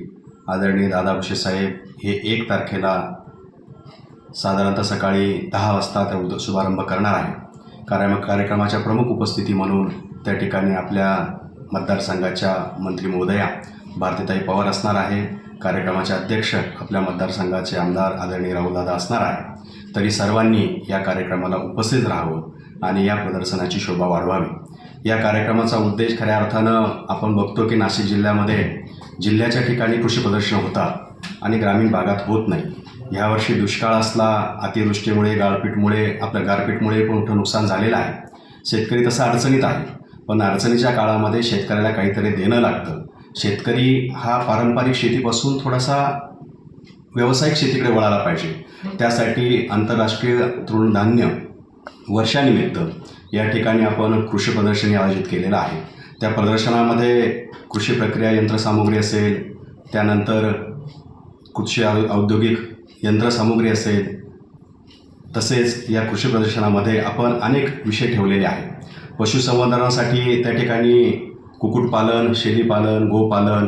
आदरणीय दादा भुसे साहेब हे 1 तारखेला साधारणतः सकाळी 10 वाजता त्या शुभारंभ करणार आहे. कार्यक्रमाच्या प्रमुख उपस्थिती म्हणून त्या ठिकाणी आपल्या मतदारसंघाच्या मंत्री महोदया भारतीताई पवार असणार आहे. कार्यक्रमाचे अध्यक्ष आपल्या मतदारसंघाचे आमदार आदरणीय राहुलदादा असणार आहे. तरी सर्वांनी या कार्यक्रमाला उपस्थित राहावं आणि या प्रदर्शनाची शोभा वाढवावी. या कार्यक्रमाचा उद्देश खऱ्या अर्थानं आपण बघतो की नाशिक जिल्ह्यामध्ये जिल्ह्याच्या ठिकाणी कृषी प्रदर्शन होतात आणि ग्रामीण भागात होत नाही. ह्यावर्षी दुष्काळ असला, अतिवृष्टीमुळे गारपीटमुळे पण मोठं नुकसान झालेलं आहे. शेतकरी तसा अडचणीत आहे, पण अडचणीच्या काळामध्ये शेतकऱ्याला काहीतरी देणं लागतं. शेतकरी हा पारंपरिक शेतीपासून थोडासा व्यावसायिक शेतीकडे वळायला पाहिजे. त्यासाठी आंतरराष्ट्रीय तृणधान्य वर्षानिमित्त या ठिकाणी आपण कृषी प्रदर्शन आयोजित केलेलं आहे. त्या प्रदर्शनामध्ये कृषी प्रक्रिया यंत्रसामुग्री असेल, त्यानंतर कृषी औद्योगिक यंत्रसामुग्री असेल, तसेच या कृषी प्रदर्शनामध्ये आपण अनेक विषय ठेवलेले आहेत. पशुसंवर्धनासाठी त्या ठिकाणी कुक्कुटपालन, शेळीपालन, गोपालन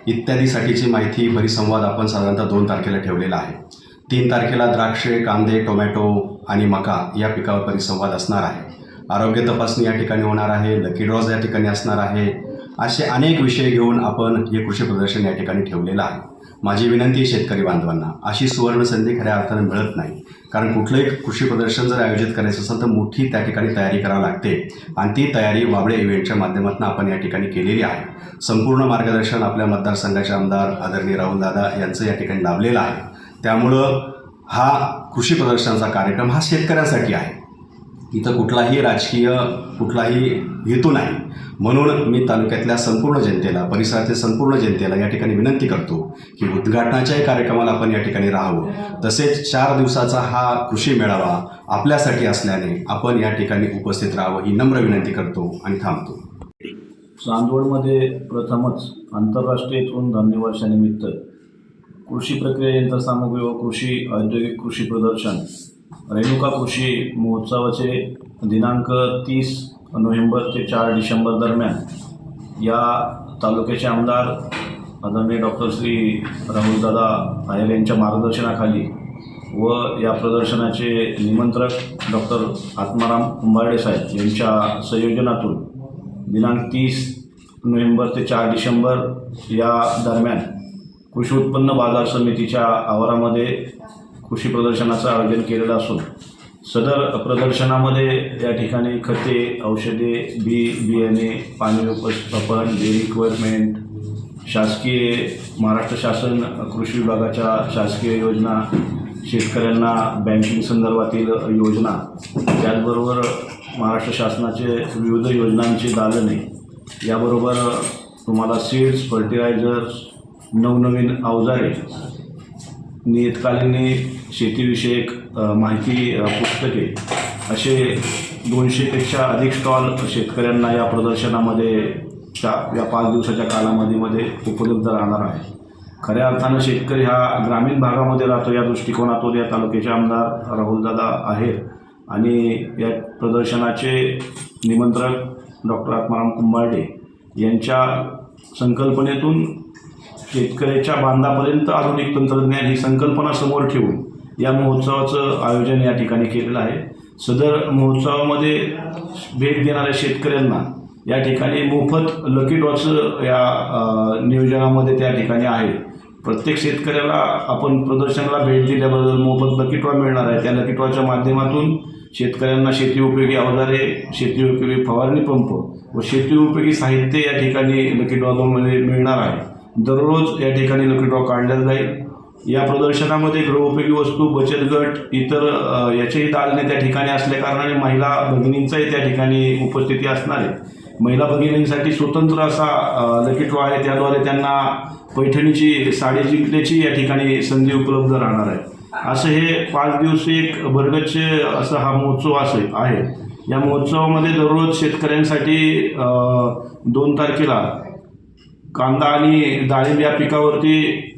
इत्यादीसाठीची माहिती परिसंवाद आपण साधारणतः 2 तारखेला ठेवलेला आहे. 3 तारखेला द्राक्षे, कांदे, टोमॅटो आणि मका या पिकावर परिसंवाद असणार आहे. आरोग्य तपासणी या ठिकाणी होणार आहे. लकी ड्रॉज या ठिकाणी असणार आहे. असे अनेक विषय घेऊन आपण हे कृषी प्रदर्शन या ठिकाणी ठेवलेलं आहे. माझी विनंती शेतकरी बांधवांना, अशी सुवर्ण संधी खऱ्या अर्थानं मिळत नाही. कारण कुठलंही कृषी प्रदर्शन जर आयोजित करायचं असेल तर मोठी त्या ठिकाणी तयारी करावी लागते आणि ती तयारी वाबळे इव्हेंटच्या माध्यमातून आपण या ठिकाणी केलेली आहे. संपूर्ण मार्गदर्शन आपल्या मतदारसंघाचे आमदार आदरणीय राहुलदादा यांचं या ठिकाणी लाभलेलं आहे. त्यामुळं हा कृषी प्रदर्शनाचा कार्यक्रम हा शेतकऱ्यांसाठी आहे. इथं कुठलाही राजकीय हेतू नाही. म्हणून मी तालुक्यातल्या संपूर्ण जनतेला, परिसरातील संपूर्ण जनतेला या ठिकाणी विनंती करतो की उद्घाटनाच्याही कार्यक्रमाला आपण या ठिकाणी राहावं. तसेच 4 दिवसाचा हा कृषी मेळावा आपल्यासाठी असल्याने आपण या ठिकाणी उपस्थित राहावं ही नम्र विनंती करतो आणि थांबतो. चांदवडमध्ये प्रथमच आंतरराष्ट्रीय तृणधान्य वर्षानिमित्त कृषी प्रक्रिया यंत्रसामुग्री व कृषी औद्योगिक कृषी प्रदर्शन रेणुका कृषी महोत्सवाचे दिनांक 30 नोव्हेंबर ते 4 डिसेंबर दरम्यान या तालुक्याचे आमदार आदरणीय डॉक्टर श्री राहुलदादा आहेर यांच्या मार्गदर्शनाखाली व या प्रदर्शनाचे निमंत्रक डॉक्टर आत्माराम कुंभारडे साहेब यांच्या संयोजनातून दिनांक 30 नोव्हेंबर ते 4 डिसेंबर या दरम्यान कृषी उत्पन्न बाजार समितीच्या आवारामध्ये कृषी प्रदर्शनाचं आयोजन केलेलं असून सदर प्रदर्शनामध्ये या ठिकाणी खते, औषधे, बियाणे, पाणी व्यवस्थापन, डेअरी इक्विपमेंट, शासकीय महाराष्ट्र शासन कृषी विभागाच्या शासकीय योजना, शेतकऱ्यांना बँकिंग संदर्भातील योजना, त्याचबरोबर महाराष्ट्र शासनाचे विविध योजनांची दालने, याबरोबर तुम्हाला सीड्स, फर्टिलायझर्स, नवनवीन अवजारे, नियतकालीन शेतीविषयक माहिती पुस्तके असे 200पेक्षा अधिक स्टॉल शेतकऱ्यांना या प्रदर्शनामध्ये या 5 दिवसाच्या कालावधीमध्ये उपलब्ध राहणार आहे. खऱ्या अर्थानं शेतकरी हा ग्रामीण भागामध्ये राहतो. या दृष्टिकोनातून या तालुक्याचे आमदार राहुलदादा आहेर आणि या प्रदर्शनाचे निमंत्रक डॉक्टर आत्माराम कुंभारडे यांच्या संकल्पनेतून शेतकऱ्याच्या बांधापर्यंत आधुनिक तंत्रज्ञान ही संकल्पना समोर ठेवून या महोत्सवाचं आयोजन या ठिकाणी केलेलं आहे. सदर महोत्सवामध्ये भेट देणाऱ्या शेतकऱ्यांना या ठिकाणी मोफत लकी ड्रॉचं या नियोजनामध्ये त्या ठिकाणी आहे. प्रत्येक शेतकऱ्याला आपण प्रदर्शनाला भेट दिल्याबद्दल मोफत लकी ड्रॉ मिळणार आहे. त्या लकी ड्रॉच्या माध्यमातून शेतकऱ्यांना शेती उपयोगी अवजारे, शेती उपयोगी फवारणी पंप व शेती उपयोगी साहित्य या ठिकाणी लकी ड्रॉमध्ये मिळणार आहे. दररोज या ठिकाणी लकी ड्रॉ काढला जाईल. या प्रदर्शनामध्ये गृहोपयोगी वस्तू, बचत गट, इतर याचेही दालने त्या ठिकाणी असल्या कारणाने महिला भगिनींचाही त्या ठिकाणी उपस्थिती असणार आहे. महिला भगिनींसाठी स्वतंत्र असा लकी ड्रॉ आहे, त्याद्वारे त्यांना पैठणीची साडी जिंकण्याची या ठिकाणी संधी उपलब्ध राहणार आहे. असं हे 5 दिवसीय एक भरगच्च असं हा महोत्सव असं आहे. या महोत्सवामध्ये दररोज शेतकऱ्यांसाठी 2 तारखेला कांदा आणि डाळिंब या पिकावरती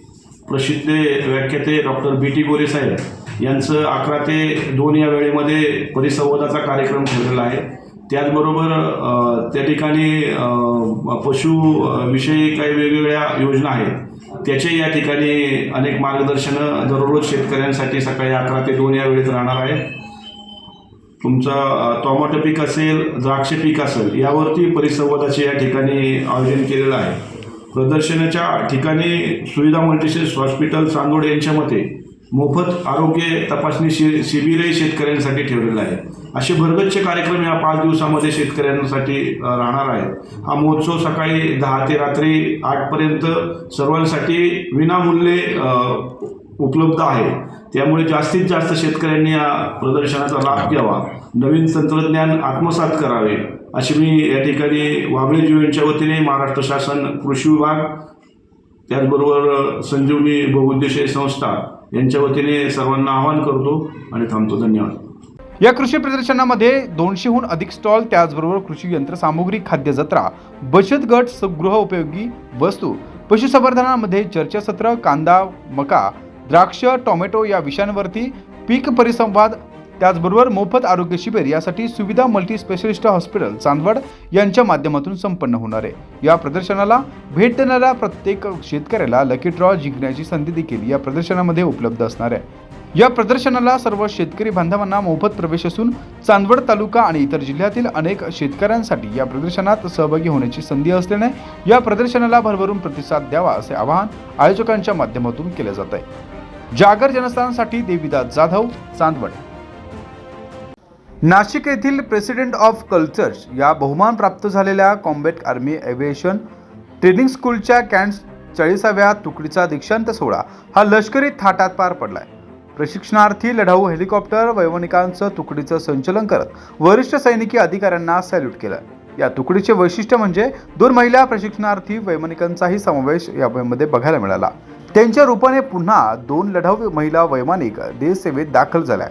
प्रसिद्ध व्याख्याते डॉक्टर BT गोरे साहेब यांचं 11 ते 2 या वेळेमध्ये परिसंवादाचा कार्यक्रम ठेवलेला आहे. त्याचबरोबर त्या ठिकाणी पशुविषयी काही वेगवेगळ्या योजना आहेत, त्याचे या ठिकाणी अनेक मार्गदर्शनं दररोज शेतकऱ्यांसाठी सकाळी 11 ते 2 या वेळेत राहणार आहे. तुमचं टोमॅटो पीक असेल, द्राक्ष पीक असेल, यावरती परिसंवादाचे या ठिकाणी आयोजन केलेलं आहे. प्रदर्शनाच्या ठिकाणी सुविधा मल्टीस्पेशालिटी हॉस्पिटल चांदोड यांच्या मते मोफत आरोग्य तपासणी शिबिरही शेतकऱ्यांसाठी ठेवलेलं आहे. असे भरगच्च कार्यक्रम या 5 दिवसामध्ये शेतकऱ्यांसाठी राहणार आहेत. हा महोत्सव सकाळी 10 ते रात्री 8 पर्यंत सर्वांसाठी विनामूल्य उपलब्ध आहे. त्यामुळे जास्तीत जास्त शेतकऱ्यांनी या प्रदर्शनाचा लाभ घ्यावा, नवीन तंत्रज्ञान आत्मसात करावे, अशी मी या ठिकाणी वाबळे जीव यांच्या वतीने महाराष्ट्र शासन कृषी विभाग, त्याचबरोबर संजीवनी बहुउद्देशीय संस्था यांच्या वतीने सर्वांना आवाहन करतो आणि थांबतो. धन्यवाद. या कृषी प्रदर्शनामध्ये 200हून अधिक स्टॉल, त्याचबरोबर कृषी यंत्रसामुग्री, खाद्य जत्रा, बचत गट, गृह उपयोगी वस्तू, पशुसंवर्धनामध्ये चर्चासत्र, कांदा, मका, द्राक्ष, टोमॅटो या विषयांवरती पीक परिसंवाद, त्याचबरोबर मोफत आरोग्य शिबिर यासाठी सुविधा मल्टी स्पेशलिस्ट हॉस्पिटल चांदवड यांच्या माध्यमातून संपन्न होणार आहे. या प्रदर्शनाला भेट देणाऱ्या प्रत्येक शेतकऱ्याला लकी ड्रॉ जिंकण्याची संधी देखील या प्रदर्शनामध्ये उपलब्ध असणार आहे. या प्रदर्शनाला सर्व शेतकरी बांधवांना मोफत प्रवेश असून चांदवड तालुका आणि इतर जिल्ह्यातील अनेक शेतकऱ्यांसाठी या प्रदर्शनात सहभागी होण्याची संधी असल्याने या प्रदर्शनाला भरभरून प्रतिसाद द्यावा असे आवाहन आयोजकांच्या माध्यमातून केले जात आहे. जागर जनस्थानसाठी देविदास जाधव, चांदवड. नाशिक येथील प्रेसिडेंट ऑफ कल्चर्स या बहुमान प्राप्त झालेल्या कॉम्बॅट आर्मी एव्हिएशन ट्रेनिंग स्कूलच्या कॅन्ट 40व्या तुकडीचा दीक्षांत सोहळा हा लष्करी थाटात पार पडलाय. प्रशिक्षणार्थी लढाऊ हेलिकॉप्टर वैमानिकांचं तुकडीचं संचलन करत वरिष्ठ सैनिकी अधिकाऱ्यांना सॅल्यूट केलं. या तुकडीचे वैशिष्ट्य म्हणजे 2 महिला प्रशिक्षणार्थी वैमानिकांचाही समावेश यामध्ये बघायला मिळाला. त्यांच्या रूपाने पुन्हा 2 लढाऊ महिला वैमानिक देश सेवेत दाखल झाल्या.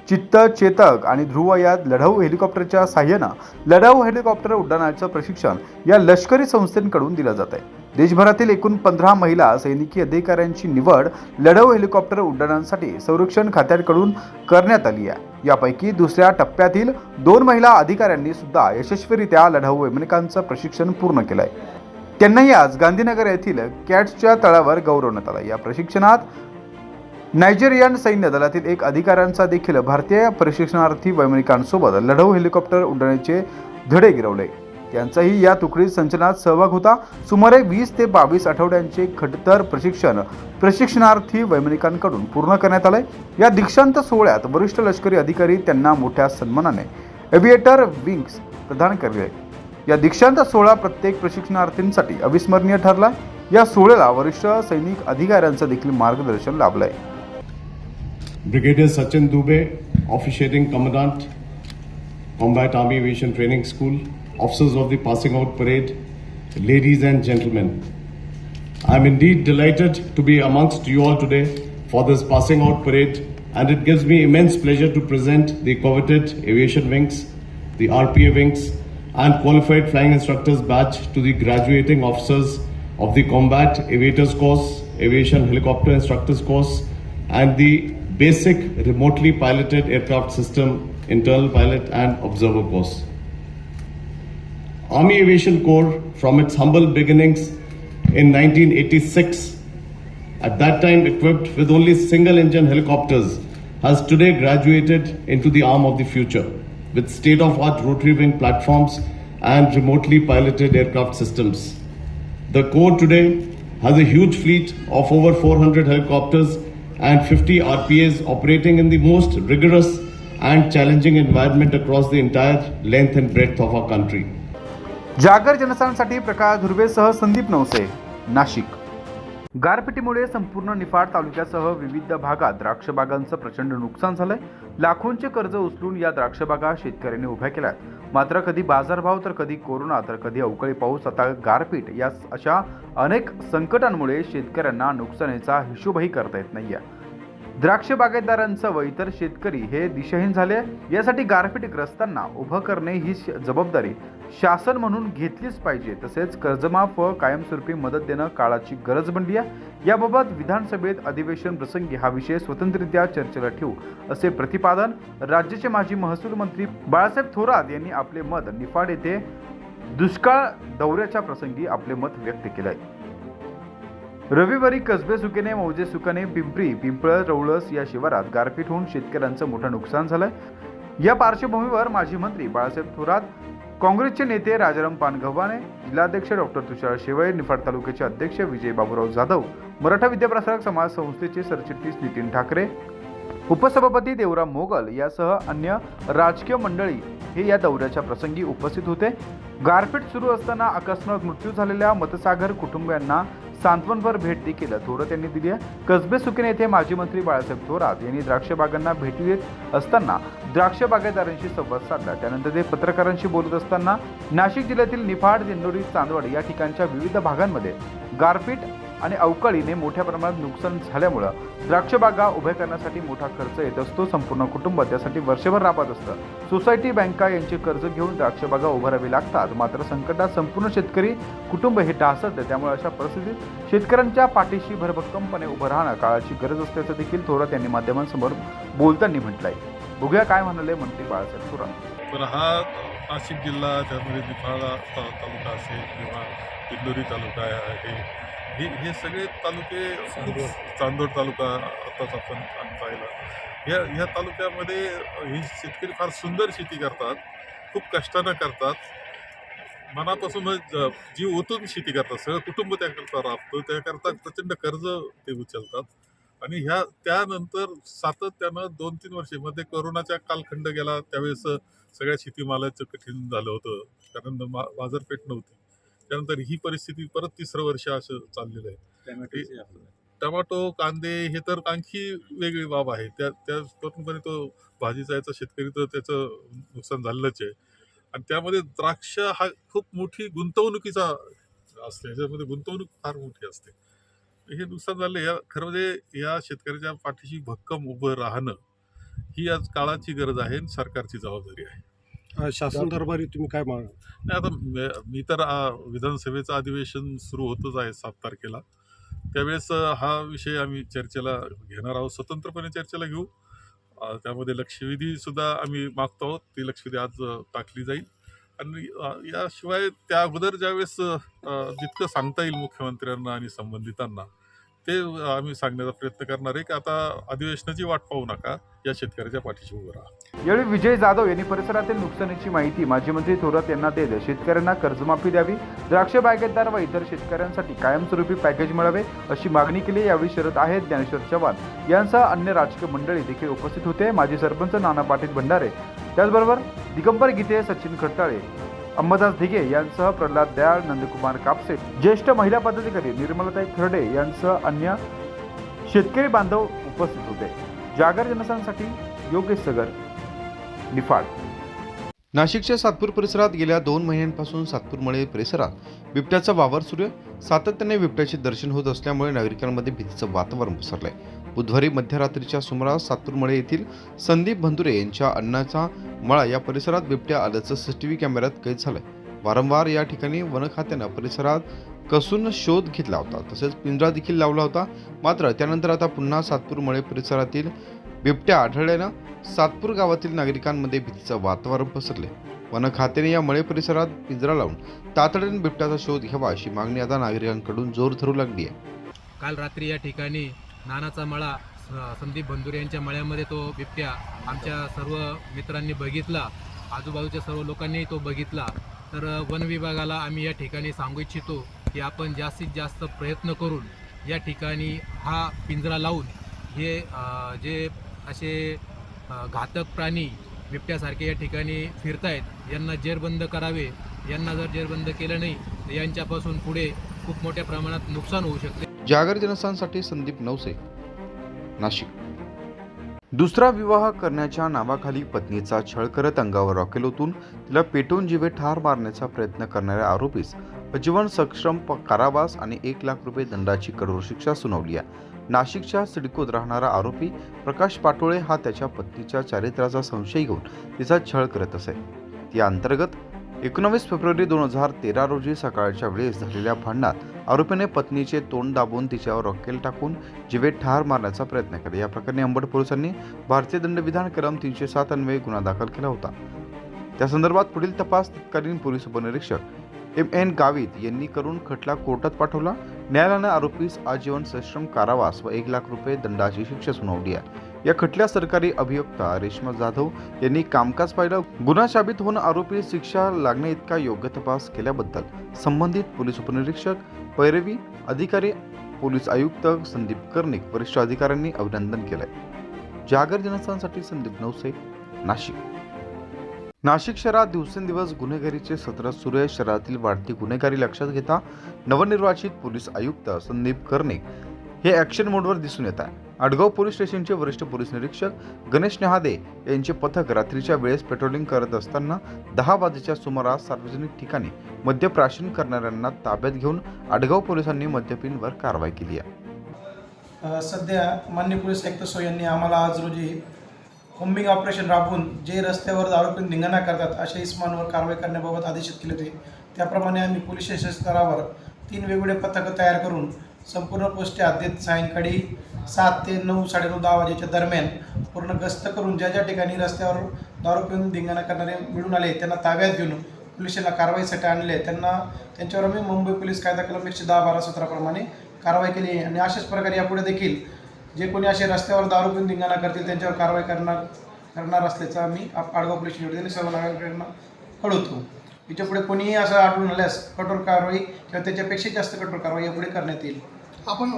चित्त, चेतक आणि ध्रुव या लढाऊ हेलिकॉप्टरच्या साह्यानं लढाऊ हेलिकॉप्टर उड्डाणाचं प्रशिक्षण या लष्करी संस्थेकडून दिलं जात आहे. देशभरातील एकूण 15 महिला सैनिकी अधिकाऱ्यांची निवड लढाऊ हेलिकॉप्टर उड्डाणांसाठी संरक्षण खात्याकडून करण्यात आली आहे. यापैकी दुसऱ्या टप्प्यातील 2 महिला अधिकाऱ्यांनी सुद्धा यशस्वीरित्या लढाऊ वैमानिकांचं प्रशिक्षण पूर्ण केलंय. त्यांनाही आज गांधीनगर येथील कॅट्सच्या तळावर गौरवण्यात आलं. या प्रशिक्षणात नायजेरियन सैन्य दलातील एक अधिकाऱ्यांचा देखील भारतीय प्रशिक्षणार्थी वैमानिकांसोबत लढाऊ हेलिकॉप्टर उड्डाणाचे धडे गिरवले. त्यांचाही या तुकडीत संचलनात सहभाग होता. सुमारे 20 ते 22 आठवड्यांचे खडतर प्रशिक्षण प्रशिक्षणार्थी वैमानिकांकडून पूर्ण करण्यात आले. या दीक्षांत सोहळ्यात वरिष्ठ लष्करी अधिकारी त्यांना मोठ्या सन्मानाने एव्हिएटर विंग्स प्रदान केले. या दीक्षांत सोहळा प्रत्येक प्रशिक्षणार्थींसाठी अविस्मरणीय ठरला. या सोहळ्याला वरिष्ठ सैनिक अधिकाऱ्यांचं देखील मार्गदर्शन लाभलंय. Brigadier Sachin Dubey, officiating Commandant, Combat Army Aviation Training School, officers of the Passing Out Parade, ladies and gentlemen. I am indeed delighted to be amongst you all today for this Passing Out Parade, and it gives me immense pleasure to present the coveted Aviation Wings, the RPA Wings, and Qualified Flying Instructors Badge to the graduating officers of the Combat Aviators Course, Aviation Helicopter Instructors Course, and the basic remotely piloted aircraft system, internal pilot and observer course. Army Aviation Corps, from its humble beginnings in 1986, at that time equipped with only single-engine helicopters, has today graduated into the arm of the future with state-of-art rotary wing platforms and remotely piloted aircraft systems. The Corps today has a huge fleet of over 400 helicopters and 50 RPAs operating in the most rigorous and challenging environment across the entire length and breadth of our country. जागर जनस्थानसाठी प्रकाश धुर्वेसह संदीप नवसे, नाशिक. गारपिटीमुळे संपूर्ण निफाड तालुक्यासह विविध भागात द्राक्ष बागांचं प्रचंड नुकसान झालंय. लाखोंचे कर्ज उचलून या द्राक्ष बागा शेतकऱ्यांनी उभ्या केल्या. मात्र कधी बाजारभाव तर कधी कोरोना तर कधी अवकाळी पाऊस, आता गारपीट या अशा अनेक संकटांमुळे शेतकऱ्यांना नुकसानीचा हिशोबही करता येत नाहीये. द्राक्ष बागायतदारांचं व इतर शेतकरी हे दिशाहीन झाले. यासाठी गारपीटग्रस्तांना उभं करणे ही जबाबदारी शासन म्हणून घेतलीच पाहिजे. तसेच कर्जमाफ व कायमस्वरूपी मदत देणं काळाची गरज बनली आहे. याबाबत विधानसभेत अधिवेशन प्रसंगी हा विषय स्वतंत्ररित्या चर्चेला ठेवू असे प्रतिपादन राज्याचे माजी महसूल मंत्री बाळासाहेब थोरात यांनी आपले मत निफाड येथे दुष्काळ दौऱ्याच्या प्रसंगी आपले मत व्यक्त केले आहे. रविवारी कसबे सुकेने, मौजे सुकाने, पिंपरी, पिंपळ, रवळस या शिवारात गारपीट होऊन शेतकऱ्यांचं मोठं नुकसान झालंय. या पार्श्वभूमीवर माजी मंत्री बाळासाहेब थोरात, काँग्रेसचे नेते राजाराम पानगव्हाणे, जिल्हाध्यक्ष डॉक्टर तुषार शेवळे, निफाड तालुक्याचे अध्यक्ष विजय बाबूराव जाधव, मराठा विद्याप्रसारक समाज संस्थेचे सरचिटणीस नितीन ठाकरे, उपसभापती देवराम मोगल यासह अन्य राजकीय मंडळी हे या दौऱ्याच्या प्रसंगी उपस्थित होते. गारपीट सुरू असताना अकस्मात मृत्यू झालेल्या मतसागर कुटुंबियांना सांत्वनपर भेट देखील थोरात यांनी दिली आहे. कसबे सुकेने येथे माजी मंत्री बाळासाहेब थोरात यांनी द्राक्ष बागांना भेटी देत असताना द्राक्ष बागायतदारांशी संवाद साधला. त्यानंतर ते पत्रकारांशी बोलत असताना नाशिक जिल्ह्यातील निफाड, दिंडोरी, चांदवड या ठिकाणच्या विविध भागांमध्ये गारपीट आणि अवकाळीने मोठ्या प्रमाणात नुकसान झाल्यामुळे द्राक्ष बागा उभ्या करण्यासाठी मोठा खर्च येत असतो. संपूर्ण कुटुंब त्यासाठी वर्षभर राबत असतं. सोसायटी, बँका यांचे कर्ज घेऊन द्राक्ष बागा उभारावी लागतात. मात्र संकटात संपूर्ण शेतकरी कुटुंब हे ढासळते. त्यामुळे अशा परिस्थितीत शेतकऱ्यांच्या पाठीशी भरभक्कमपणे उभं राहणं काळाची गरज असल्याचं देखील थोरात यांनी माध्यमांसमोर बोलताना म्हटलंय. बघूया काय म्हणाले मंत्री बाळासाहेब थोरात. तर हा नाशिक जिल्हा, त्यामध्ये निफाड तालुका असेल किंवा दिंडोरी तालुका आहे, हे सगळे तालुके, चांदोड तालुका आताच आपण पाहिला, ह्या तालुक्यामध्ये हे शेतकरी फार सुंदर शेती करतात, खूप कष्टानं करतात, मनापासून जीव ओतून शेती करतात. सगळं कुटुंब त्याकरता राबतं, त्याकरता प्रचंड कर्ज ते उचलतात. आणि त्यानंतर सातत्यानं 2-3 वर्षामध्ये कोरोनाचा कालखंड गेला, त्यावेळेस सगळ्या शेतीमालाचं कठीण झालं होतं, कारण बाजारपेठ नव्हती. त्यानंतर ही परिस्थिती परत 3रं वर्ष असं चाललेलं आहे. टमाटो, कांदे हे तर आणखी वेगळी बाब आहे. त्या पूर्णपणे तो भाजीचा याचा शेतकरी तर त्याचं नुकसान झालेलंच आहे. आणि त्यामध्ये द्राक्ष हा खूप मोठी गुंतवणुकीचा असते, याच्यामध्ये गुंतवणूक फार मोठी असते. हे नुकसान झालं. खरं म्हणजे या शेतकऱ्याच्या पाठीशी भक्कम उभं राहणं ही आज काळाची गरज आहे आणि सरकारची जबाबदारी आहे. शासन दरबारी तुम्ही काय मागणार? नाही, आता मी तर विधानसभेचं अधिवेशन सुरू होतच आहे 7 तारखेला. त्यावेळेस हा विषय आम्ही चर्चेला घेणार आहोत, स्वतंत्रपणे चर्चेला घेऊ. त्यामध्ये लक्षवेधी सुद्धा आम्ही मागतो आहोत. ती लक्षवेधी आज टाकली जाईल. आणि याशिवाय त्या अगोदर ज्यावेळेस जितकं सांगता येईल मुख्यमंत्र्यांना आणि संबंधितांना ते आम्ही सांगण्याचा प्रयत्न करणार आहे की आता अधिवेशनाची वाट पाहू नका, या शेतकऱ्याच्या पाठीशी उभं राहा. यावेळी विजय जाधव यांनी परिसरातील नुकसानीची माहिती माजी मंत्री थोरात यांना देत शेतकऱ्यांना कर्जमाफी द्यावी, द्राक्ष बागायतदार व इतर शेतकऱ्यांसाठी कायमस्वरूपी पॅकेज मिळावे अशी मागणी केली. यावेळी शरद आहेत, ज्ञानेश्वर चव्हाण यांसह अन्य राजकीय मंडळी देखील उपस्थित होते. माजी सरपंच नाना पाटील भंडारे, त्याचबरोबर दिगंबर गीते, सचिन खट्टाळे, अंबादास धिगे यांसह प्रल्हाद दयाळ, नंदकुमार कापसे, ज्येष्ठ महिला पदाधिकारी निर्मलाताई खर्डे यांसह अन्य शेतकरी बांधव उपस्थित होते. जागर जनस्थानसाठी योगेश सगर, निफाड. नाशिकच्या सातपूर परिसरात गेल्या 2 महिन्यांपासून सातपूरमळे परिसरात बिबट्याचा वावर सुरू आहे. सातत्याने बिबट्याचे दर्शन होत असल्यामुळे नागरिकांमध्ये भीतीचं वातावरण पसरलंय. बुधवारी मध्यरात्रीच्या सुमारास सातपूरमळे येथील संदीप भंदुरे यांच्या अन्नाचा मळा या परिसरात बिबट्या आल्याचं CCTV कॅमेऱ्यात कैद झालंय. वारंवार या ठिकाणी वन खात्यानं परिसरात कसून शोध घेतला होता, तसेच पिंजरा देखील लावला होता. मात्र त्यानंतर आता पुन्हा सातपूरमळे परिसरातील बिबट्या आढळल्यानं सातपूर गावातील नागरिकांमध्ये भीतीचं वातावरण पसरले. वन खात्याने या मळे परिसरात पिंजरा लावून तातडीने बिबट्याचा शोध घ्यावा अशी मागणी आता नागरिकांकडून जोर धरू लागली आहे. काल रात्री या ठिकाणी नानाचा मळा संदीप बंधुरे यांच्या मळ्यामध्ये तो बिबट्या आमच्या सर्व मित्रांनी बघितला, आजूबाजूच्या सर्व लोकांनी तो बघितला. तर वन विभागाला आम्ही या ठिकाणी सांगू इच्छितो की आपण जास्तीत जास्त प्रयत्न करून या ठिकाणी हा पिंजरा लावून हे जे असे घातक प्राणी बिबट्यासारखे या ठिकाणी फिरतायत यांना जेरबंद करावे. यांना जर जेरबंद केलं नाही तर यांच्यापासून पुढे खूप मोठ्या प्रमाणात नुकसान होऊ शकते. जागर जनस्थानसाठी संदीप नवसे, नाशिक. दुसरा विवाह करण्याच्या नावाखाली पत्नीचा छळ करत अंगावर रॉकेल ओतून तिला पेटवून जीवे ठार मारण्याचा प्रयत्न करणाऱ्या आरोपीस आजीवन सश्रम कारावास आणि 1 लाख रुपये दंडाची कठोर शिक्षा सुनावली आहे. नाशिकच्या सिडकोत राहणारा आरोपी प्रकाश पाटोळे हा त्याच्या पत्नीच्या चारित्र्याचा संशय घेऊन तिचा छळ करत असे. या अंतर्गत 19 फेब्रुवारी 2013 रोजी सकाळच्या वेळेस झालेल्या भांडणात आरोपीने पत्नीचे तोंड दाबून तिच्यावर रॉकेल टाकून जीवे ठार मारण्याचा प्रयत्न केला. या प्रकरणी अंबड पोलिसांनी भारतीय दंडविधान कलम 307 अन्वये गुन्हा दाखल केला होता. त्या संदर्भात पुढील तपास तत्कालीन पोलीस उपनिरीक्षक M.N. गावित यांनी करून खटला कोर्टात पाठवला. न्यायालयाने आरोपीस आजीवन सश्रम कारावास व 1 लाख रुपये दंडाची शिक्षा सुनावली आहे. या खटल्यात सरकारी अभियोक्ता रेश्मा जाधव यांनी कामकाज पाहिलं. गुन्हा साबित होऊन आरोपी शिक्षा लागणे इतका योग्य तपास केल्याबद्दल संबंधित पोलीस उपनिरीक्षक, पैरवी अधिकारी, पोलीस आयुक्त संदीप कर्णिक वरिष्ठ अधिकाऱ्यांनी अभिनंदन केलंय. जागर जनस्थानसाठी संदीप नवसे, नाशिक. नाशिक शहरात दिवसेंदिवस गुन्हेगारीचे सत्र सुरू आहे. शहरातील वाढती गुन्हेगारी लक्षात घेता नवनिर्वाचित पोलीस आयुक्त संदीप कर्णिक हे ॲक्शन मोडवर दिसून येत आहे. आडगाव पोलीस स्टेशनचे वरिष्ठ पोलीस निरीक्षक गणेश नेहादे यांचे पथक रात्रीच्या वेळेस पेट्रोलिंग करत असताना 10 वाजेच्या सुमारास सार्वजनिक ठिकाणी मद्यप्राशन करणाऱ्यांना ताब्यात घेऊन आडगाव पोलिसांनी मद्यपींवर कारवाई केली आहे. सध्या माननीय पोलीस आयुक्त सो यांनी आम्हाला आज रोजी कोम्बिंग ऑपरेशन राबवून जे रस्त्यावर दारू पिऊन धिंगाणा करतात अशा इस्मांवर कारवाई करण्याबाबत आदेशित केले होते. त्याप्रमाणे आम्ही पोलीस स्टेशन स्तरावर 3 वेगवेगळे पथकं तयार करून संपूर्ण पोस्टे हद्दीत सायंकाळी 7 ते 9, 9:30, 10 वाजेच्या दरम्यान पूर्ण गस्त करून ज्या ज्या ठिकाणी रस्त्यावर दारू पिऊन धिंगाणा करणारे मिळून आले त्यांना ताब्यात घेऊन पोलिसांना कारवाईसाठी आणले. त्यांच्यावर आम्ही मुंबई पोलीस कायदा कलम 110, 12, 17 प्रमाणे कारवाई केली. आणि अशाच प्रकारे यापुढे देखील जे कोणी असे रस्त्यावर दारू पिऊन धिंगाणा करतील त्यांच्यावर कारवाई करणार असल्याचं आम्ही आडगाव पोलीस स्टेशनवर सर्व नागरिकांना कळवतो. याच्यापुढे कोणीही असं आढळून आल्यास कठोर कारवाई किंवा त्याच्यापेक्षा जास्त कठोर कारवाई यापुढे करण्यात येईल. आपण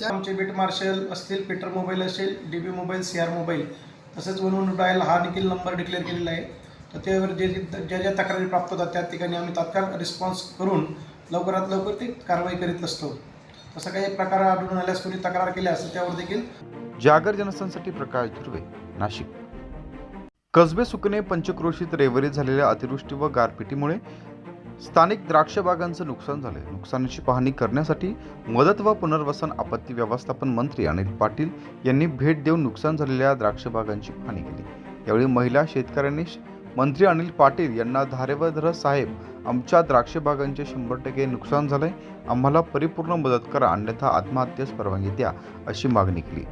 आमचे बीट मार्शल असतील, पीटर मोबाईल असेल, DB मोबाईल, CR मोबाईल, तसंच 112 डायल हा देखील नंबर डिक्लेअर केलेला आहे. तर त्यावर ज्या तक्रारी प्राप्त होतात त्या ठिकाणी आम्ही तात्काळ रिस्पॉन्स करून लवकरात लवकर ती कारवाई करीत असतो. तसं काही प्रकार आढळून आल्यास कोणी तक्रार केल्यास त्यावर देखील. जागर जनस्थानसाठी प्रकाश धुर्वे, नाशिक. कसबे सुकणे पंचक्रोशीत रविवारी झालेल्या अतिवृष्टी व गारपिटीमुळे स्थानिक द्राक्ष बागांचं नुकसान झाले. नुकसानीची पाहणी करण्यासाठी मदत व पुनर्वसन आपत्ती व्यवस्थापन मंत्री अनिल पाटील यांनी भेट देऊन नुकसान झालेल्या द्राक्ष बागांची पाहणी केली. यावेळी महिला शेतकऱ्यांनी मंत्री अनिल पाटील यांना धारेवर साहेब, आमच्या द्राक्ष बागांचे 100% नुकसान झालंय, आम्हाला परिपूर्ण मदत करा, अन्यथा आत्महत्येस परवानगी द्या अशी मागणी केली.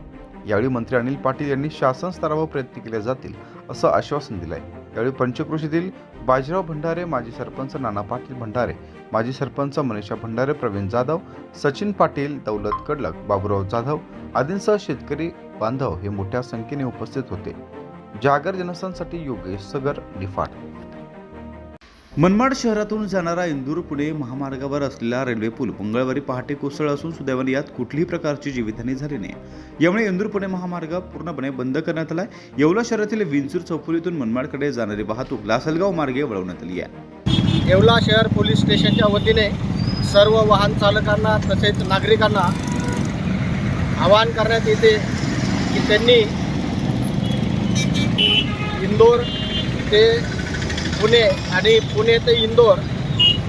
यावेळी मंत्री अनिल पाटील यांनी शासन स्तरावर प्रयत्न केले जातील असं आश्वासन दिलंय. यावेळी पंचक्रोशीतील बाजीराव भंडारे, माजी सरपंच नाना पाटील भंडारे, माजी सरपंच मनीषा भंडारे, प्रवीण जाधव, सचिन पाटील, दौलत कडलक, बाबूराव जाधव आदींसह शेतकरी बांधव हे मोठ्या संख्येने उपस्थित होते. जागर जनस्थानसाठी योगेश सगर, निफाड. मनमाड शहरातून जाणारा इंदूर पुणे महामार्गावर असलेला रेल्वे पूल मंगळवारी पहाटे कोसळला असून सुदैवाने यात कुठलीही प्रकारची जीवितहानी झाली नाही. यामुळे इंदूर पुणे महामार्ग पूर्णपणे बंद करण्यात आला आहे. येवला शहरातील विंचूर चौफुलीतून मनमाडकडे जाणारी वाहतूक लासलगाव मार्गे वळवण्यात आली आहे. येवला शहर पोलीस स्टेशनच्या वतीने सर्व वाहन चालकांना तसेच नागरिकांना आवाहन करण्यात येते की त्यांनी इंदोर ते पुणे आणि पुणे ते इंदोर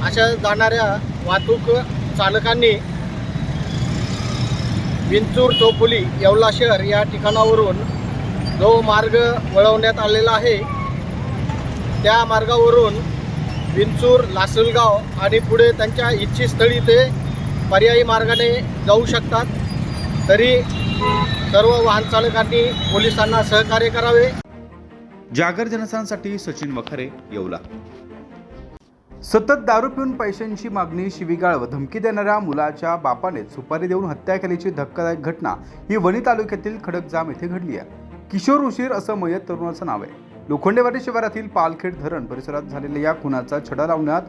अशा जाणाऱ्या वाहतूक चालकांनी विंचूर चौफुली येवला शहर या ठिकाणावरून जो मार्ग वळवण्यात आलेला आहे त्या मार्गावरून विंचूर, लासलगाव आणि पुढे त्यांच्या इच्छितस्थळी ते पर्यायी मार्गाने जाऊ शकतात. तरी सर्व वाहन चालकांनी पोलिसांना सहकार्य करावे. जागर जनस्थानसाठी सचिन वखरे, येवला. सतत दारू पिऊन पैशांची मागणी, शिवीगाळ व धमकी देणाऱ्या मुलाच्या बापाने सुपारी देऊन हत्या केल्याची धक्कादायक घटना ही वणी तालुक्यातील खडकजाम येथे घडली आहे. किशोर उशीर असं मयत तरुणाचं नाव आहे. लोखंडेवाडी शिवारातील पालखेड धरण परिसरात झालेल्या या खुनाचा छडा लावण्यात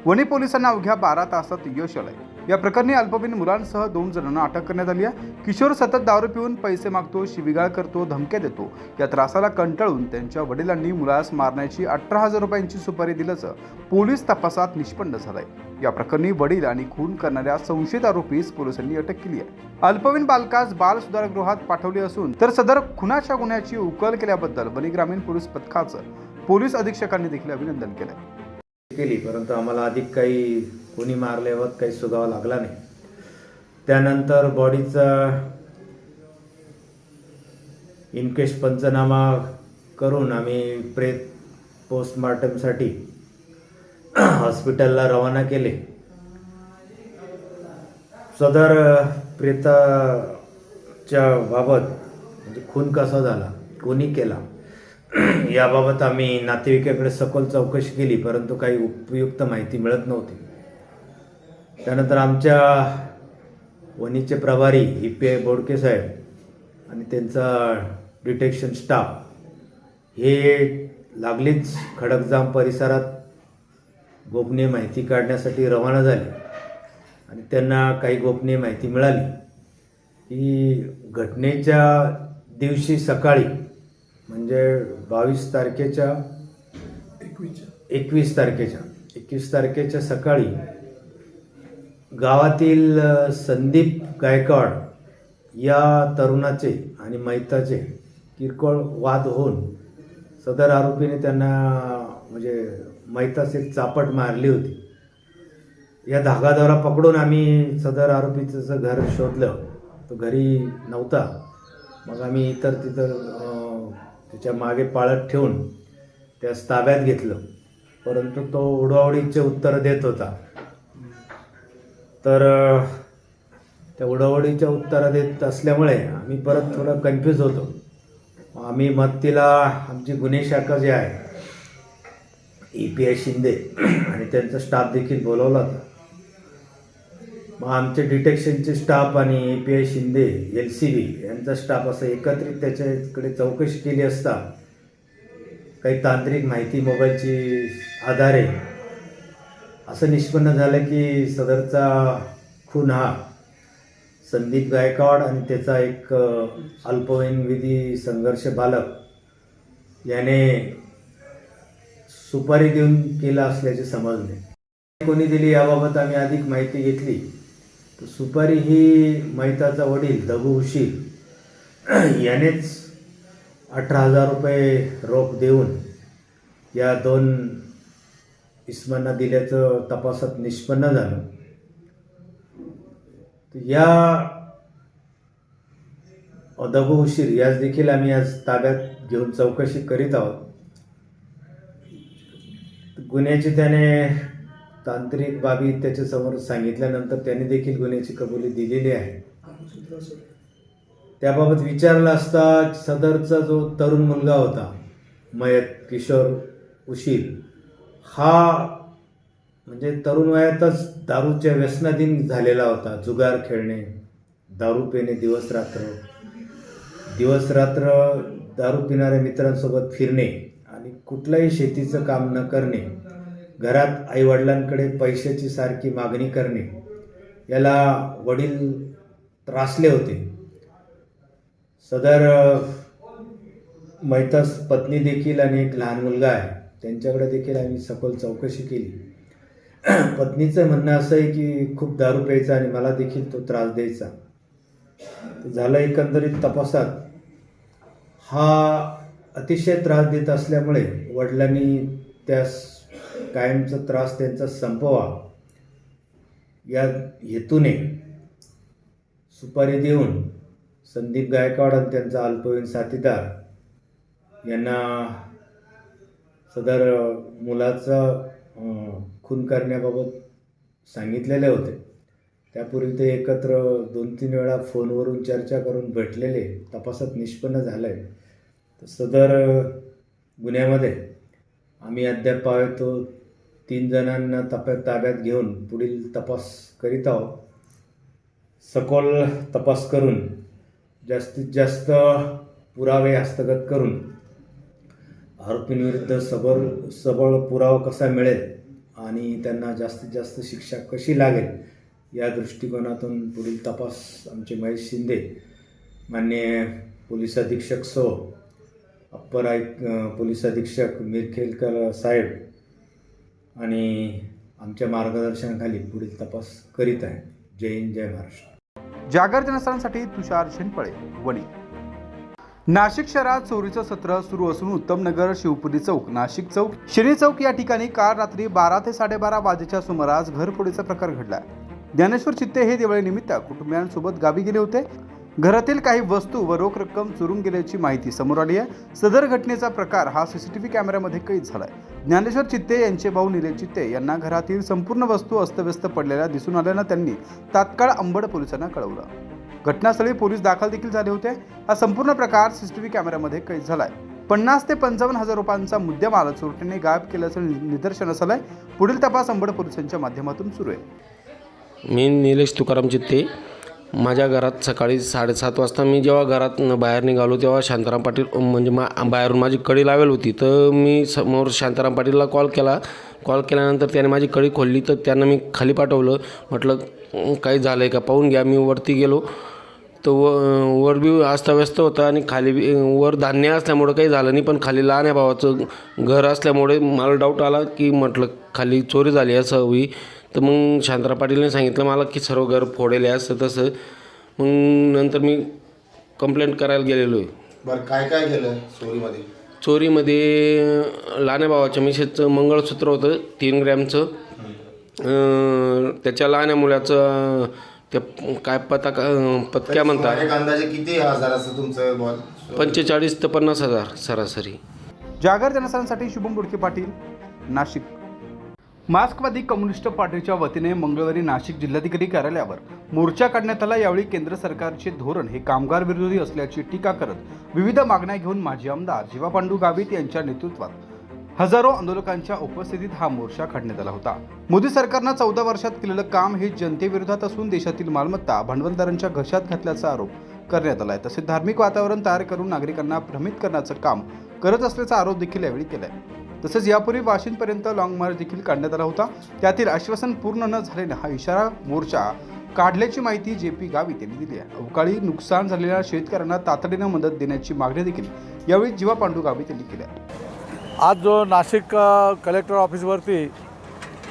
वणी पोलिसांना अवघ्या 12 तासात यश आलंय. या प्रकरणी अल्पवयीन मुलांसह 2 जणांना अटक करण्यात आली आहे. किशोर सतत दारू पिऊन पैसे मागतो, शिवीगाळ करतो, धमक्या देतो. या त्रासाला कंटाळून त्यांच्या वडिलांनी मुलास मारण्याची 18,000 रुपयांची सुपारी दिल्याचं पोलीस तपासात निष्पन्न झालंय. या प्रकरणी वडील आणि खून करणाऱ्या संशयित आरोपीस पोलिसांनी अटक केली आहे. अल्पवयीन बालकास बाल सुधारगृहात पाठवले असून तर सदर खुनाच्या गुन्ह्याची उकल केल्याबद्दल वणी ग्रामीण पोलीस पथकाचं पोलीस अधीक्षकांनी देखील अभिनंदन केलंय. केली, परंतु आम्हाला अधिक काही कोणी मारल्यावर काही सुगावा लागला नाही. त्यानंतर बॉडीचा इनकेस पंचनामा करून आम्ही प्रेत पोस्टमॉर्टमसाठी हॉस्पिटलला रवाना केले. सदर प्रेताच्या बाबत म्हणजे खून कसा झाला, कोणी केला याबाबत आम्ही नातेवाईकाकडे सखोल चौकशी केली, परंतु काही उपयुक्त माहिती मिळत नव्हती. त्यानंतर आमच्या वणीचे प्रभारी EPI बोडके साहेब आणि त्यांचा डिटेक्शन स्टाफ हे लागलीच खडकजाम परिसरात गोपनीय माहिती काढण्यासाठी रवाना झाले आणि त्यांना काही गोपनीय माहिती मिळाली की घटनेच्या दिवशी सकाळी म्हणजे 21 तारखेच्या सकाळी गावातील संदीप गायकवाड या तरुणाचे आणि मैताचे किरकोळ वाद होऊन सदर आरोपीने त्यांना म्हणजे मैतास एक चापट मारली होती. या धागादोरा पकडून आम्ही सदर आरोपीचं घर शोधलं, तो घरी नव्हता. मग आम्ही इतर तिथं त्याच्या मागे पाळत ठेवून त्यास ताब्यात घेतलं, परंतु तो उडवाउडीचे उत्तर देत होता. तर त्या उडवाउडीच्या उत्तरं देत असल्यामुळे आम्ही परत थोडं कन्फ्यूज होतो. आम्ही मदतीला आमची गुन्हे शाखा जी आहे EPI शिंदे आणि त्यांचा स्टाफ देखील बोलवला होता. मग आमचे डिटेक्शनचे स्टाफ आणि EPI शिंदे LCB यांचा स्टाफ असं एकत्रित त्याच्याकडे चौकशी केली असता काही तांत्रिक माहिती मोबाईलची आधारे असं निष्पन्न झालं की सदरचा खून हा संदीप गायकवाड आणि त्याचा एक अल्पवयीन विधी संघर्ष बालक याने सुपारी देऊन केला असल्याचे समजले. कोणी दिली याबाबत आम्ही अधिक माहिती घेतली. सुपारी ही मैताचा वडील दगू उशीर यानेच 18,000 रुपये रोख देऊन या 2 इसमांना दिल्याचं तपासात निष्पन्न झालं. या दगू उशीर यास देखील आम्ही आज ताब्यात घेऊन चौकशी करीत आहोत. गुन्ह्याची त्याने तांत्रिक बाबी त्याच्यासमोर सांगितल्यानंतर त्याने देखील गुन्ह्याची कबुली दिलेली आहे. त्याबाबत विचारलं असता सदरचा जो तरुण मुलगा होता मयत किशोर उशीर हा म्हणजे तरुण वयातच दारूच्या व्यसनाधीन झालेला होता. जुगार खेळणे, दारू पिणे, दिवस रात्र दारू पिणाऱ्या मित्रांसोबत फिरणे आणि कुठल्याही शेतीचं काम न करणे, घरात आईवडिलांकडे पैशाची सारखी मागणी करणे याला वडील त्रासले होते. सदर मैतास पत्नी देखील आणि एक लहान मुलगा आहे, त्यांच्याकडे देखील आम्ही सखोल चौकशी केली. पत्नीचं म्हणणं असं आहे की खूप दारू प्यायचा आणि मला देखील तो त्रास द्यायचा. झालं एकंदरीत तपासात हा अतिशय त्रास देत असल्यामुळे वडिलांनी त्यास कायमचा त्रास त्यांचा संपवा या हेतूने सुपारी देऊन संदीप गायकवाड आणि त्यांचा अल्पवयीन साथीदार यांना सदर मुलाचा खून करण्याबाबत सांगितलेले होते. त्यापूर्वी ते एकत्र 2-3 वेळा फोनवरून चर्चा करून भेटलेले, तपासात निष्पन्न झालं आहे. तर सदर गुन्ह्यामध्ये आम्ही अद्याप पाहतो 3 जणांना ताब्यात घेऊन पुढील तपास करीत आहोत. सखोल तपास करून जास्तीत जास्त पुरावे हस्तगत करून आरोपींविरुद्ध सबळ पुरावा कसा मिळेल आणि त्यांना जास्तीत जास्त शिक्षा कशी लागेल या दृष्टिकोनातून पुढील तपास आमचे महेश शिंदे, माननीय पोलीस अधीक्षक सो, अप्पर पोलीस अधीक्षक मिरखेलकर साहेब आणि आमच्या मार्गदर्शनाखाली पुढील तपास करीत आहे. जय हिंद, जय महाराष्ट्र. जागर जनस्थानसाठी तुषार शिंदपळे, वणी. नाशिक शहरात चोरीचं सत्र सुरू असून उत्तमनगर, शिवपुरी चौक, नाशिक चौक, शनी चौक या ठिकाणी काल रात्री 12 ते 12:30 वाजेच्या सुमारास घरफोडीचा प्रकार घडला. ज्ञानेश्वर चित्ते हे दिवाळीनिमित्त कुटुंबियांसोबत गावी गेले होते. घरातील काही वस्तू व रोख रक्कम चोरून गेल्याची माहिती समोर आली आहे. सदर घटनेचा प्रकार हा सीसीटीव्ही कॅमेऱ्यामध्ये कैद झालाय. ज्ञानेश्वर चित्ते यांचे भाऊ निलेश चित्ते यांना घरातील संपूर्ण वस्तू अस्तव्यस्त पडलेल्या दिसून आल्यानं त्यांनी तात्काळ अंबड पोलिसांना कळवलं. घटनास्थळी पोलीस दाखल देखील झाले होते. हा संपूर्ण प्रकार सीसीटीव्ही कॅमेऱ्यामध्ये कैद झालाय. 50 ते 55 हजार रुपयांचा मुद्देमाल चोरट्यांनी गायब केल्याचं निदर्शनास आलंय. पुढील तपास अंबड पोलिसांच्या माध्यमातून सुरू आहे. मी निलेश तुकाराम चित्ते. माझ्या घरात सकाळी 7:30 वाजता मी जेव्हा घरात बाहेर निघालो तेव्हा शांताराम पाटील म्हणजे बाहेरून माझी कडी लावेल होती. तर मी समोर शांताराम पाटीलला कॉल केल्यानंतर त्याने माझी कडी खोलली. तर त्यांना मी खाली पाठवलं. म्हटलं काही झालं आहे का पाहून घ्या. मी वरती गेलो तर वर बी अस्ताव्यस्त होतं आणि खाली वर धान्य असल्यामुळं काही झालं नाही. पण खाली लहान आहे भावाचं घर असल्यामुळे मला डाऊट आला की म्हटलं खाली चोरी झाली असं हवी. तर मग शांताराम पाटीलने सांगितलं मला की सर्व घर फोडेल असं तसं. मग नंतर मी कंप्लेंट करायला गेलेलो आहे. बरं, काय काय केलं चोरीमध्ये? चोरीमध्ये लहान्या भावाच्या मिसेसचं मंगळसूत्र होतं 3 ग्रॅमचं. त्याच्या लहान्या मुलाचं ते काय पत्क्या म्हणतात. एक अंदाजे किती हजाराचं तुमचं बॉल? 45 ते 50 हजार सरासरी. जागर जनस्थानसाठी शुभम बुडके पाटील, नाशिक. मार्क्सवादी कम्युनिस्ट पार्टीच्या वतीने मंगळवारी नाशिक जिल्हाधिकारी कार्यालयावर मोर्चा काढण्यात आला. यावेळी केंद्र सरकारचे धोरण हे कामगार विरोधी असल्याची टीका करत विविध मागण्या घेऊन माजी आमदार जीवा पांडू गावित यांच्या नेतृत्वात हजारो आंदोलकांच्या उपस्थितीत हा मोर्चा काढण्यात आला होता. मोदी सरकारनं 14 वर्षात केलेलं काम हे जनतेविरोधात असून देशातील मालमत्ता भांडवलदारांच्या घशात घातल्याचा आरोप करण्यात आलाय. तसेच धार्मिक वातावरण तयार करून नागरिकांना भ्रमित करण्याचं काम करत असल्याचा आरोप देखील यावेळी केलाय. तसेच यापूर्वी वाशिंदपर्यंत लॉंग मार्च देखील काढण्यात आला होता. त्यातील आश्वासन पूर्ण न झाल्याने हा इशारा मोर्चा काढल्याची माहिती JP गावित यांनी दिली आहे. अवकाळी नुकसान झालेल्या शेतकऱ्यांना तातडीनं मदत देण्याची मागणी देखील यावेळी जीवा पांडू गावित यांनी केली आहे. आज जो नाशिक कलेक्टर ऑफिसवरती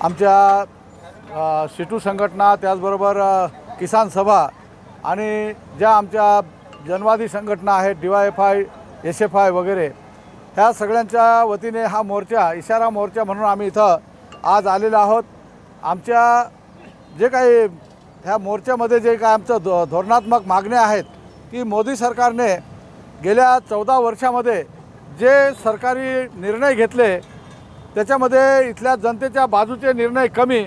आमच्या सिटू संघटना, त्याचबरोबर किसान सभा आणि ज्या आमच्या जनवादी संघटना आहेत DYFI, SFI वगैरे, ह्या सगळ्यांच्या वतीने हा मोर्चा, इशारा मोर्चा म्हणून आम्ही इथं आज आलेलो आहोत. आमच्या जे काही ह्या मोर्चामध्ये जे काय आमचं धोरणात्मक मागण्या आहेत की मोदी सरकारने गेल्या 14 वर्षामध्ये जे सरकारी निर्णय घेतले त्याच्यामध्ये इथल्या जनतेच्या बाजूचे निर्णय कमी,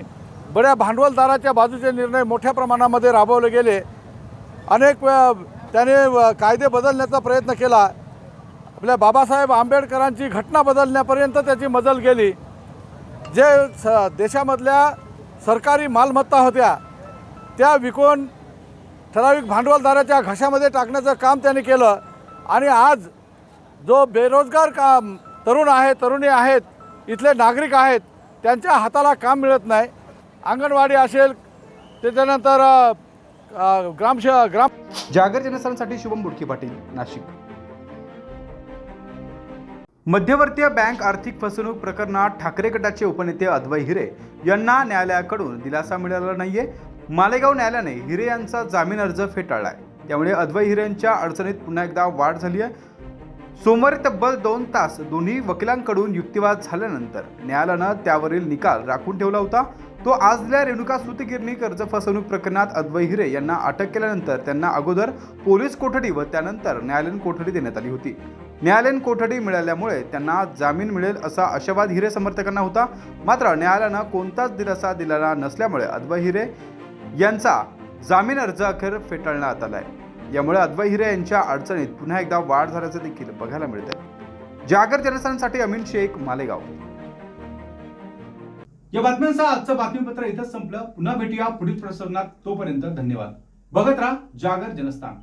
बड्या भांडवलदाराच्या बाजूचे निर्णय मोठ्या प्रमाणामध्ये राबवले गेले. अनेक त्याने कायदे बदलण्याचा प्रयत्न केला. आपल्या बाबासाहेब आंबेडकरांची घटना बदलण्यापर्यंत त्याची मजल गेली. जे देशामधल्या सरकारी मालमत्ता होत्या त्या विकून ठराविक भांडवलदाराच्या घशामध्ये टाकण्याचं काम त्याने केलं. आणि आज जो बेरोजगार तरुण आहे, तरुणी आहेत, इथले नागरिक आहेत, त्यांच्या हाताला काम मिळत नाही. अंगणवाडी असेल, त्याच्यानंतर ग्राम जागर जनस्थानसाठी शुभम बुडके पाटील, नाशिक. मध्यवर्तीय बँक आर्थिक फसवणूक प्रकरणात ठाकरे गटाचे उपनेते अद्वै हिरे यांना न्यायालयाकडून दिलासा मिळाला नाहीये. मालेगाव न्यायालयाने हिरे यांचा जामीन अर्ज फेटाळलाय. त्यामुळे अद्वै हिरे यांच्या अडचणीत पुन्हा एकदा वाढ झाली आहे. सोमवारी तब्बल 2 तास दोन्ही वकिलांकडून युक्तिवाद झाल्यानंतर न्यायालयानं त्यावरील निकाल राखून ठेवला होता. तो आज दिल्या रेणुका सूतगिरणी कर्ज फसवणूक प्रकरणात अद्वै हिरे यांना अटक केल्यानंतर त्यांना अगोदर पोलीस कोठडी व त्यानंतर न्यायालयीन कोठडी देण्यात आली होती. न्यायालयीन कोठडी मिळाल्यामुळे त्यांना जामीन मिळेल असा आशावाद हिरे समर्थकांना होता. मात्र न्यायालयानं कोणताच दिलासा दिलेला नसल्यामुळे अद्वै हिरे यांचा जामीन अर्ज अखेर फेटाळण्यात आलाय. यामुळे अद्वैत हिरे यांच्या अडचणीत पुन्हा एकदा वाढ झाल्याचं देखील बघायला मिळत आहे. जागर जनस्थानसाठी अमीन शेख, मालेगाव. या बातम्यांचा आजचं बातमीपत्र इथंच संपलं. पुन्हा भेटूया पुढील प्रसारणात. तोपर्यंत धन्यवाद. बघत राहा जागर जनस्थान.